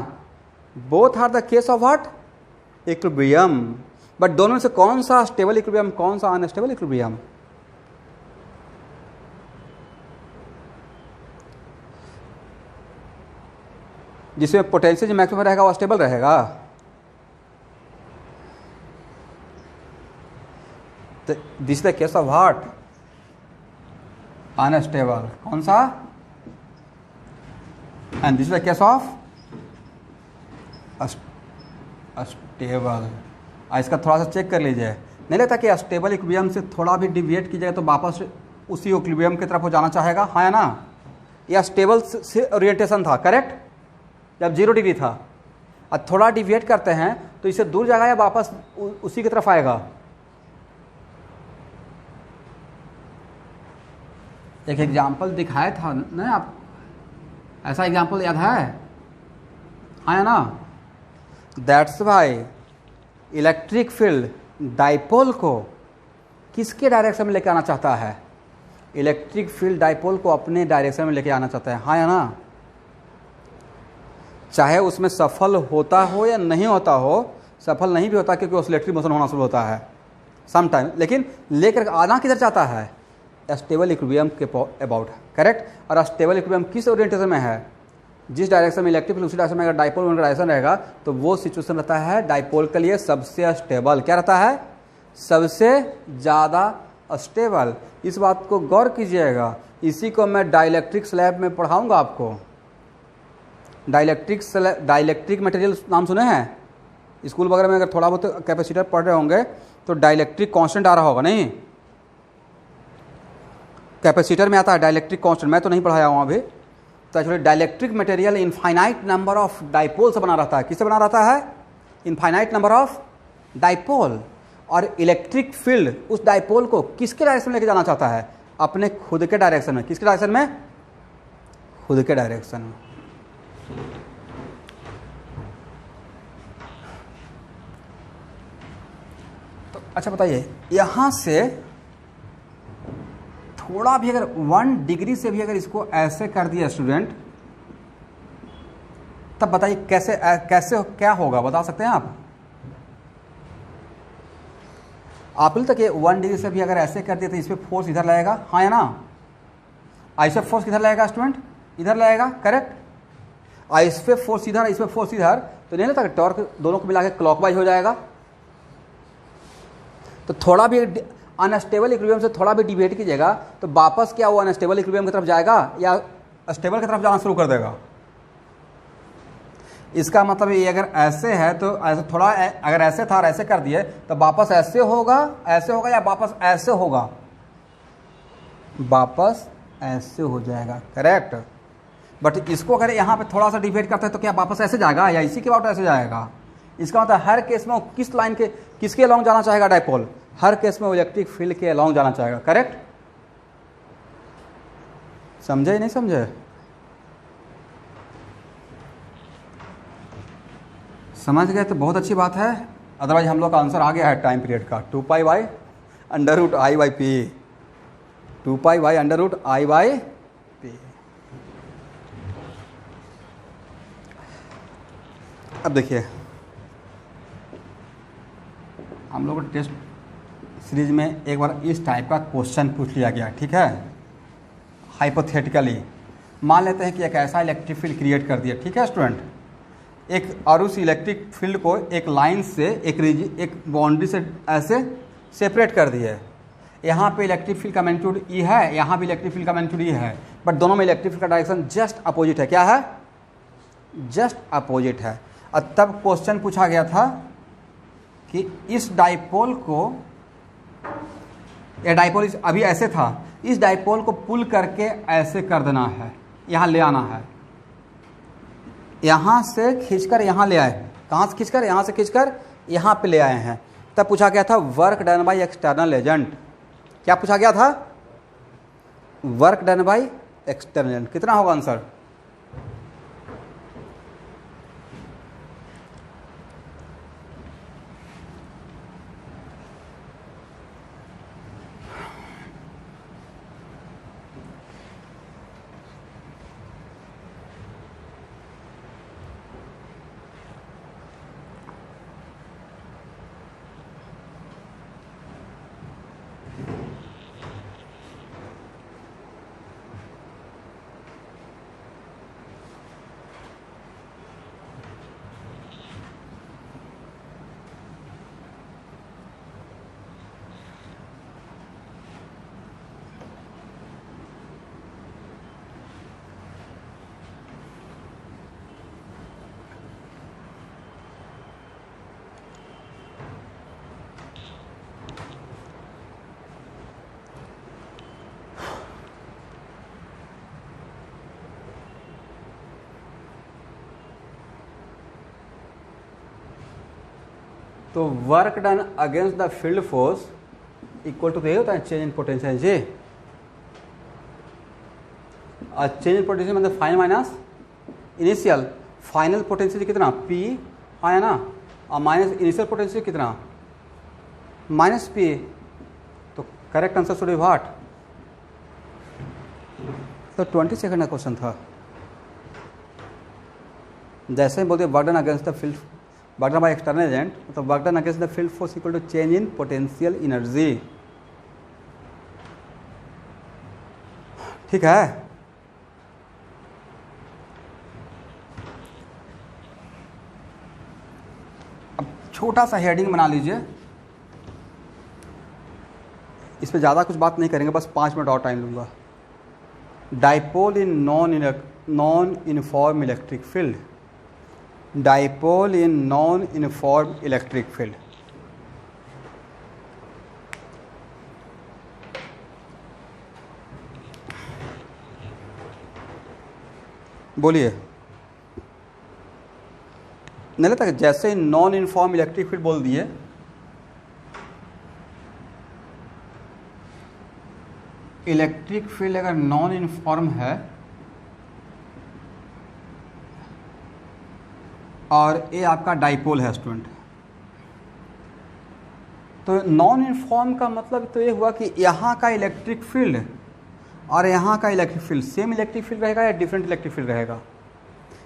both are the case of what equilibrium. But दोनों में से कौन सा स्टेबल इक्विलिब्रियम, कौन सा अनस्टेबल इक्विलिब्रियम। जिसमें पोटेंशियल मैक्सिमम रहेगा वो स्टेबल रहेगा। तो this is the case of what unstable, कौन सा, and this is the case of stable. इसका थोड़ा सा चेक कर लीजिए, नहीं लगता कि स्टेबल इक्विलिब्रियम से थोड़ा भी डिविएट कीजिएगा तो वापस उसी इक्विलिब्रियम की तरफ वो जाना चाहेगा, हाँ या ना। या स्टेबल से ओरिएंटेशन था करेक्ट, जब 0 डिग्री था, अब थोड़ा डिविएट करते हैं तो इससे दूर जाएगा या वापस उसी की तरफ आएगा। एक एग्जाम्पल दिखाया था ना आप, ऐसा एग्जाम्पल याद है, हाँ या ना। That's why electric field dipole को किसके डायरेक्शन में लेके आना चाहता है, इलेक्ट्रिक फील्ड डाइपोल को अपने डायरेक्शन में लेके आना चाहता है, हाँ या ना। चाहे उसमें सफल होता हो या नहीं होता हो, सफल नहीं भी होता क्योंकि ऑसिलेटरी मोशन होना शुरू होता है सम टाइम, लेकिन लेकर आना किधर चाहता है स्टेबल इक्विलिब्रियम के अबाउट, करेक्ट। और स्टेबल इक्विलिब्रियम किस ओरिएंटेशन में है, जिस डायरेक्शन में इलेक्ट्रिक फील्ड उसी डायरेक्शन में अगर डाइपोल का डायरेक्शन रहेगा तो वो सिचुएशन रहता है डाइपोल के लिए सबसे स्टेबल, क्या रहता है सबसे ज़्यादा स्टेबल। इस बात को गौर कीजिएगा, इसी को मैं डाइलेक्ट्रिक स्लैब में पढ़ाऊँगा आपको। डाइलेक्ट्रिक मटेरियल नाम सुने हैं स्कूल वगैरह में, अगर थोड़ा बहुत कैपेसिटर पढ़ रहे होंगे तो डाइलेक्ट्रिक कांस्टेंट आ रहा होगा, नहीं कैपेसिटर में आता है डाइलेक्ट्रिक कांस्टेंट, मैं तो नहीं पढ़ाया हूँ अभी। तो actually dielectric material infinite number of dipole से बना रहता है, किससे बना रहता है इनफाइनाइट नंबर ऑफ डाइपोल। और इलेक्ट्रिक फील्ड उस डाइपोल को किसके डायरेक्शन में लेके जाना चाहता है, अपने खुद के डायरेक्शन में। किसके डायरेक्शन में, खुद के डायरेक्शन में। तो अच्छा बताइए, यहां से थोड़ा भी अगर 1 डिग्री से भी अगर इसको ऐसे कर दिया स्टूडेंट, तब बताइए कैसे कैसे क्या होगा, बता सकते हैं आप बोलते कि 1 डिग्री से भी अगर ऐसे कर दिया तो इस पर फोर्स इधर लगेगा, हाँ या ना। ऐसे फोर्स किधर लगेगा स्टूडेंट, इधर लगेगा, करेक्ट। इस पे फोर्स इधर, इस पे फोर्स इधर, तो नहीं लगता टॉर्क दोनों को मिला के क्लॉकवाइज हो जाएगा। तो थोड़ा भी अनस्टेबल इक्विलिब्रियम से थोड़ा भी डिविएट कीजिएगा तो वापस क्या वो अनस्टेबल इक्विलिब्रियम की तरफ जाएगा या स्टेबल की तरफ जाना शुरू कर देगा। इसका मतलब ये अगर ऐसे है तो ऐसे थोड़ा, अगर ऐसे था और ऐसे कर दिए तो वापस ऐसे होगा या वापस ऐसे होगा, वापस ऐसे हो जाएगा, करेक्ट। बट इसको अगर यहाँ पे थोड़ा सा डिवाइड करते हैं तो क्या वापस ऐसे जाएगा या इसी के बाद ऐसे जाएगा? इसका मतलब हर केस में वो किस लाइन के, किसके अलोंग जाना चाहेगा डायपोल? हर केस में वो इलेक्ट्रिक फील्ड के अलोंग जाना चाहेगा, करेक्ट। समझे नहीं समझे? समझ गए तो बहुत अच्छी बात है, अदरवाइज हम लोग का आंसर आ गया है टाइम पीरियड का 2π/√i/p, 2π/√i/p। अब देखिए हम लोग टेस्ट सीरीज में एक बार इस टाइप का क्वेश्चन पूछ लिया गया, ठीक है। हाइपोथेटिकली मान लेते हैं कि एक ऐसा इलेक्ट्रिक फील्ड क्रिएट कर दिया, ठीक है स्टूडेंट, एक और उस इलेक्ट्रिक फील्ड को एक लाइन से एक बाउंड्री से ऐसे सेपरेट कर दिया है। यहाँ पे इलेक्ट्रिक फील्ड का मैग्नीट्यूड ई है, यहाँ भी इलेक्ट्रिक फील्ड का मैग्नीट्यूड ई है, बट दोनों में इलेक्ट्रिक फील्ड का डायरेक्शन जस्ट अपोजिट है। क्या है? जस्ट अपोजिट है। और तब क्वेश्चन पूछा गया था कि इस डाइपोल को, ये डाइपोल अभी ऐसे था, इस डाइपोल को पुल करके ऐसे कर देना है, यहाँ ले आना है, यहाँ से खींचकर यहाँ ले आए। कहाँ से खींचकर? यहाँ से खींचकर यहाँ पे ले आए हैं। तब पूछा गया था work done by external agent. क्या पूछा गया था? Work done by external agent. कितना होगा आंसर? तो work done against the field force equal to होता है चेंज इन पोटेंशियल जी। और चेंज इन पोटेंशियल मतलब final minus initial. Final potential कितना? पी आया ना, और माइनस इनिशियल पोटेंशियल कितना? Minus P. तो correct answer should be what? तो 20 सेकंड का क्वेश्चन था। जैसे ही बोलते work done against the field, work done by external agent, मतलब work done against the field force equal to change in potential energy. ठीक है। अब छोटा सा हेडिंग बना लीजिए, इस पे ज़्यादा कुछ बात नहीं करेंगे, बस 5 मिनट और टाइम लूँगा। Dipole in non uniform electric field. Dipole in non uniform electric field. बोलिए। नहीं लगता जैसे नॉन यूनिफॉर्म इलेक्ट्रिक फील्ड बोल दिए, इलेक्ट्रिक फील्ड अगर नॉन यूनिफॉर्म है और ये आपका डाइपोल है स्टूडेंट, तो नॉन यूनिफॉर्म का मतलब तो ये हुआ कि यहाँ का इलेक्ट्रिक फील्ड और यहाँ का electric field same electric field रहेगा या डिफरेंट इलेक्ट्रिक फील्ड रहेगा।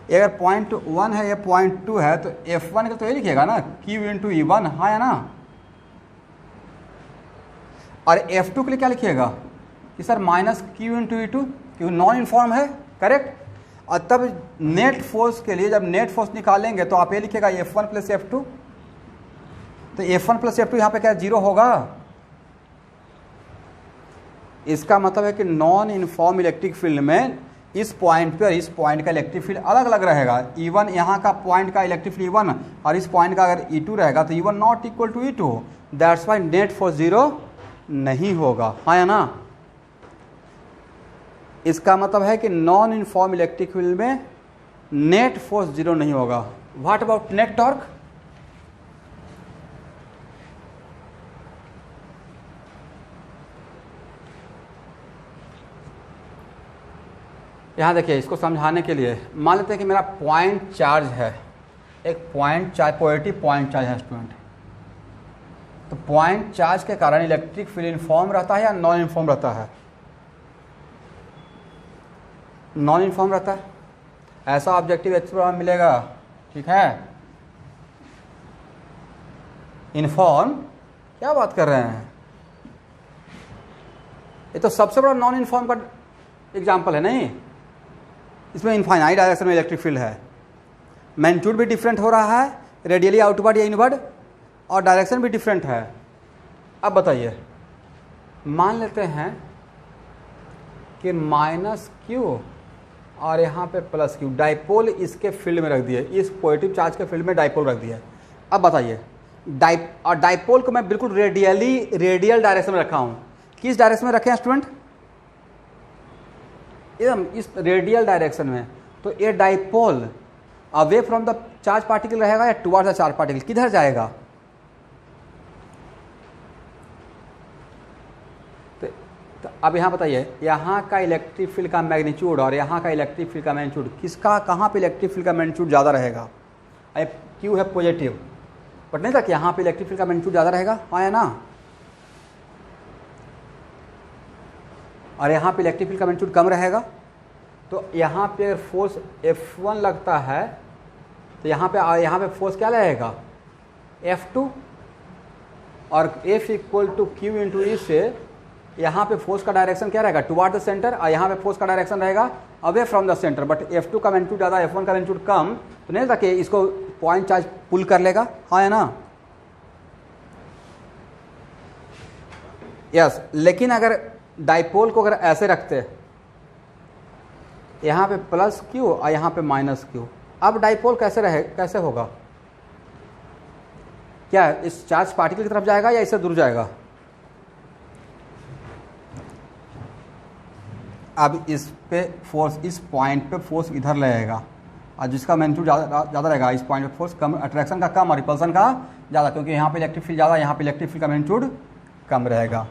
अगर पॉइंट 1 है या पॉइंट 2 है तो F1 का तो ये लिखिएगा ना Q इंटू E1, हाँ या ना। और F2 के लिए क्या लिखिएगा कि sir minus Q into E2, क्योंकि नॉन यूनिफॉर्म है, करेक्ट। और तब नेट फोर्स के लिए जब नेट फोर्स निकालेंगे तो आप ये लिखिएगा F1 प्लस F2। तो F1 प्लस F2 यहाँ पे क्या 0 होगा। इसका मतलब है कि नॉन यूनिफॉर्म इलेक्ट्रिक फील्ड में इस पॉइंट पे और इस पॉइंट का इलेक्ट्रिक फील्ड अलग अलग रहेगा। E1 यहाँ का पॉइंट का इलेक्ट्रिक फील्ड E1 और इस पॉइंट का अगर E2 रहेगा तो E1 not equal to E2, that's why net force 0 नहीं होगा, हाँ या ना। इसका मतलब है कि नॉन यूनिफॉर्म इलेक्ट्रिक फील्ड में नेट फोर्स जीरो नहीं होगा। What about net torque? यहाँ देखिए, इसको समझाने के लिए मान लेते हैं कि मेरा पॉइंट चार्ज है, एक point charge, positive point charge है स्टूडेंट। तो पॉइंट चार्ज के कारण इलेक्ट्रिक फील्ड यूनिफॉर्म रहता है या नॉन यूनिफॉर्म रहता है? नॉन यूनिफॉर्म रहता है। ऐसा ऑब्जेक्टिव एक्सपेरिमेंट मिलेगा, ठीक है। यूनिफॉर्म, क्या बात कर रहे हैं, ये तो सबसे बड़ा नॉन यूनिफॉर्म का एग्जाम्पल है। नहीं, इसमें इनफाइनाइट डायरेक्शन में इलेक्ट्रिक फील्ड है, मैग्नीट्यूड भी डिफरेंट हो रहा है, रेडियली आउटवर्ड या इनवर्ड, और डायरेक्शन भी डिफरेंट है। अब बताइए, मान लेते हैं कि माइनस क्यू और यहाँ पे प्लस क्यू, डाइपोल इसके फील्ड में रख दिए, इस पॉजिटिव चार्ज के फील्ड में डाइपोल रख दिया। अब बताइए, डाइपोल को मैं बिल्कुल रेडियल डायरेक्शन में रखा हूँ। किस डायरेक्शन में रखे हैं स्टूडेंट? एकदम इस रेडियल डायरेक्शन में। तो ये dipole away from the charge particle रहेगा या टुवर्ड्स द चार्ज पार्टिकल? किधर जाएगा? तो अब यहाँ बताइए, यहाँ का इलेक्ट्रिक फील्ड का मैग्नीट्यूड और यहाँ का इलेक्ट्रिक फील्ड का मैग्नीट्यूड, किसका, कहाँ पे इलेक्ट्रिक फील्ड का मैग्नीट्यूड ज़्यादा रहेगा? अब क्यू है पॉजिटिव, बट नहीं था कि यहाँ पे इलेक्ट्रिक फील्ड का मैग्नीट्यूड ज़्यादा रहेगा, हाँ या ना? और यहाँ पे इलेक्ट्रिक फील्ड का मैग्नीट्यूड कम रहेगा। तो यहाँ पे फोर्स F1 लगता है, तो यहाँ पे फोर्स क्या लगेगा? F2, और F equal to q into E से यहाँ पे फोर्स का डायरेक्शन क्या रहेगा? टुवर्ड द सेंटर, और यहाँ पे फोर्स का डायरेक्शन रहेगा away from the centre. But F2 का मैग्नीट्यूड ज़्यादा, F1 का मैग्नीट्यूड कम, तो नहीं था कि इसको पॉइंट चार्ज पुल कर लेगा, हाँ या ना? यस। लेकिन अगर डाइपोल को अगर ऐसे रखते, यहाँ पे प्लस क्यू और यहाँ पे माइनस क्यू, अब डाइपोल कैसे होगा? क्या इस चार्ज पार्टिकल की तरफ जाएगा या इससे दूर जाएगा? अब इस पे फोर्स, इस पॉइंट पे फोर्स इधर लगेगा, और जिसका मैग्नीट्यूड ज़्यादा रहेगा, इस पॉइंट पे फोर्स कम, अट्रैक्शन का कम और रिपल्सन का ज़्यादा, क्योंकि यहाँ पे इलेक्ट्रिक फील्ड ज़्यादा, यहाँ पे इलेक्ट्रिक फील्ड का मैग्नीट्यूड कम रहेगा।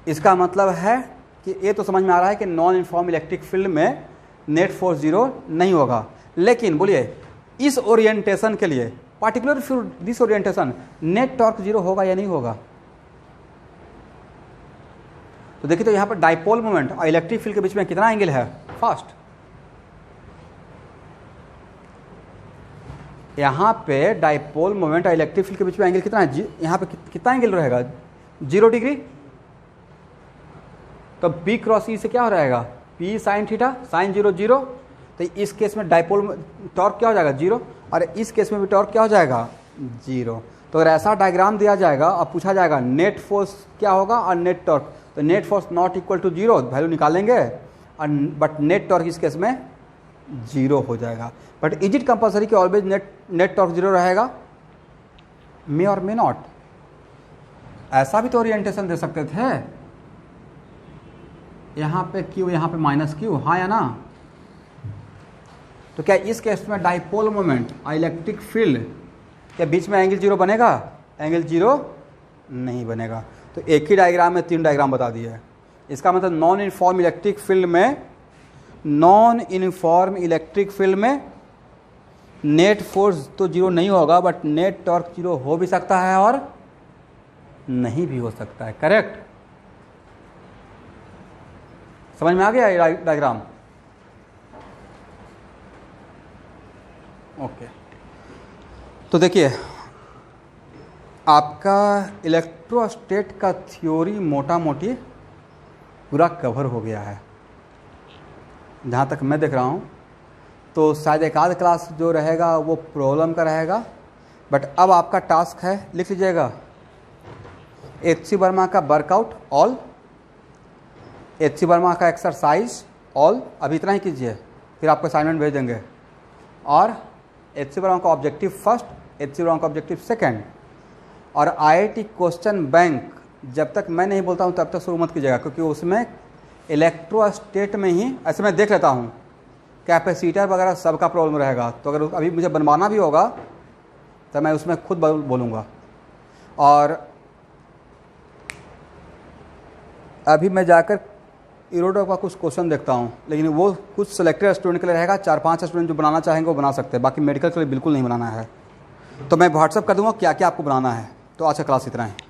इसका मतलब है कि ये तो समझ में आ रहा है कि नॉन यूनिफॉर्म इलेक्ट्रिक फील्ड में नेट फोर्स जीरो नहीं होगा। लेकिन बोलिए, इस ओरिएंटेशन के लिए, particular for this orientation, net torque zero होगा या नहीं होगा? तो देखिए, तो यहाँ पर डाइपोल मोमेंट और इलेक्ट्रिक फील्ड के बीच में कितना एंगल है? फास्ट। यहाँ पे डाइपोल मोमेंट और इलेक्ट्रिक फील्ड के बीच में एंगल कितना है? यहाँ पे कितना एंगल रहेगा? 0 डिग्री। तो P क्रॉस E से क्या हो रहेगा? P sine theta, sine 0 0। तो इस केस में डाइपोल टॉर्क क्या हो जाएगा? 0, और इस केस में भी टॉर्क क्या हो जाएगा? 0। तो अगर ऐसा डायग्राम दिया जाएगा और पूछा जाएगा नेट फोर्स क्या होगा और नेट टॉर्क, तो net force not equal to 0 value निकालेंगे, और बट नेट टॉर्क इस केस में 0 हो जाएगा। बट इज इट कंपल्सरी कि ऑलवेज नेट टॉर्क 0 रहेगा? मे और मे नॉट। ऐसा भी तो ओरिएंटेशन दे सकते थे, यहाँ पे क्यू, यहाँ पे माइनस क्यू, हाँ या ना? तो क्या इस केस में डाइपोल मोमेंट और इलेक्ट्रिक फील्ड के बीच में एंगल 0 बनेगा? एंगल 0 नहीं बनेगा। तो एक ही डायग्राम में 3 डायग्राम बता दिए है। इसका मतलब नॉन यूनिफॉर्म इलेक्ट्रिक फील्ड में नेट फोर्स तो 0 नहीं होगा, बट नेट टॉर्क 0 हो भी सकता है और नहीं भी हो सकता है। करेक्ट? समझ में आ गया ये डायग्राम? ओके। तो देखिए, आपका इलेक्ट्रोस्टैट का थ्योरी मोटा मोटी पूरा कवर हो गया है, जहाँ तक मैं देख रहा हूँ। तो शायद एक आध क्लास जो रहेगा वो प्रॉब्लम का रहेगा, बट अब आपका टास्क है, लिख लीजिएगा, HC वर्मा का वर्कआउट ऑल, HC वर्मा का एक्सरसाइज ऑल, अभी इतना ही कीजिए, फिर आपको असाइनमेंट भेज देंगे। और HC वर्मा का ऑब्जेक्टिव फर्स्ट, HC वर्मा का ऑब्जेक्टिव सेकंड, और IIT क्वेश्चन बैंक जब तक मैं नहीं बोलता हूँ तब तक शुरू मत कीजिएगा, क्योंकि उसमें इलेक्ट्रोस्टेट में ही ऐसे मैं देख लेता हूँ, कैपेसिटर वगैरह सबका प्रॉब्लम रहेगा। तो अगर अभी मुझे बनवाना भी होगा तो मैं उसमें खुद बोलूँगा। और अभी मैं जाकर इरोडो का कुछ क्वेश्चन देखता हूँ, लेकिन वो कुछ सिलेक्टेड स्टूडेंट के लिए रहेगा, 4-5 स्टूडेंट जो बनाना चाहेंगे वो बना सकते हैं, बाकी मेडिकल के लिए बिल्कुल नहीं बनाना है। तो मैं व्हाट्सअप कर दूँगा क्या क्या आपको बनाना है। तो आज का क्लास इतना है।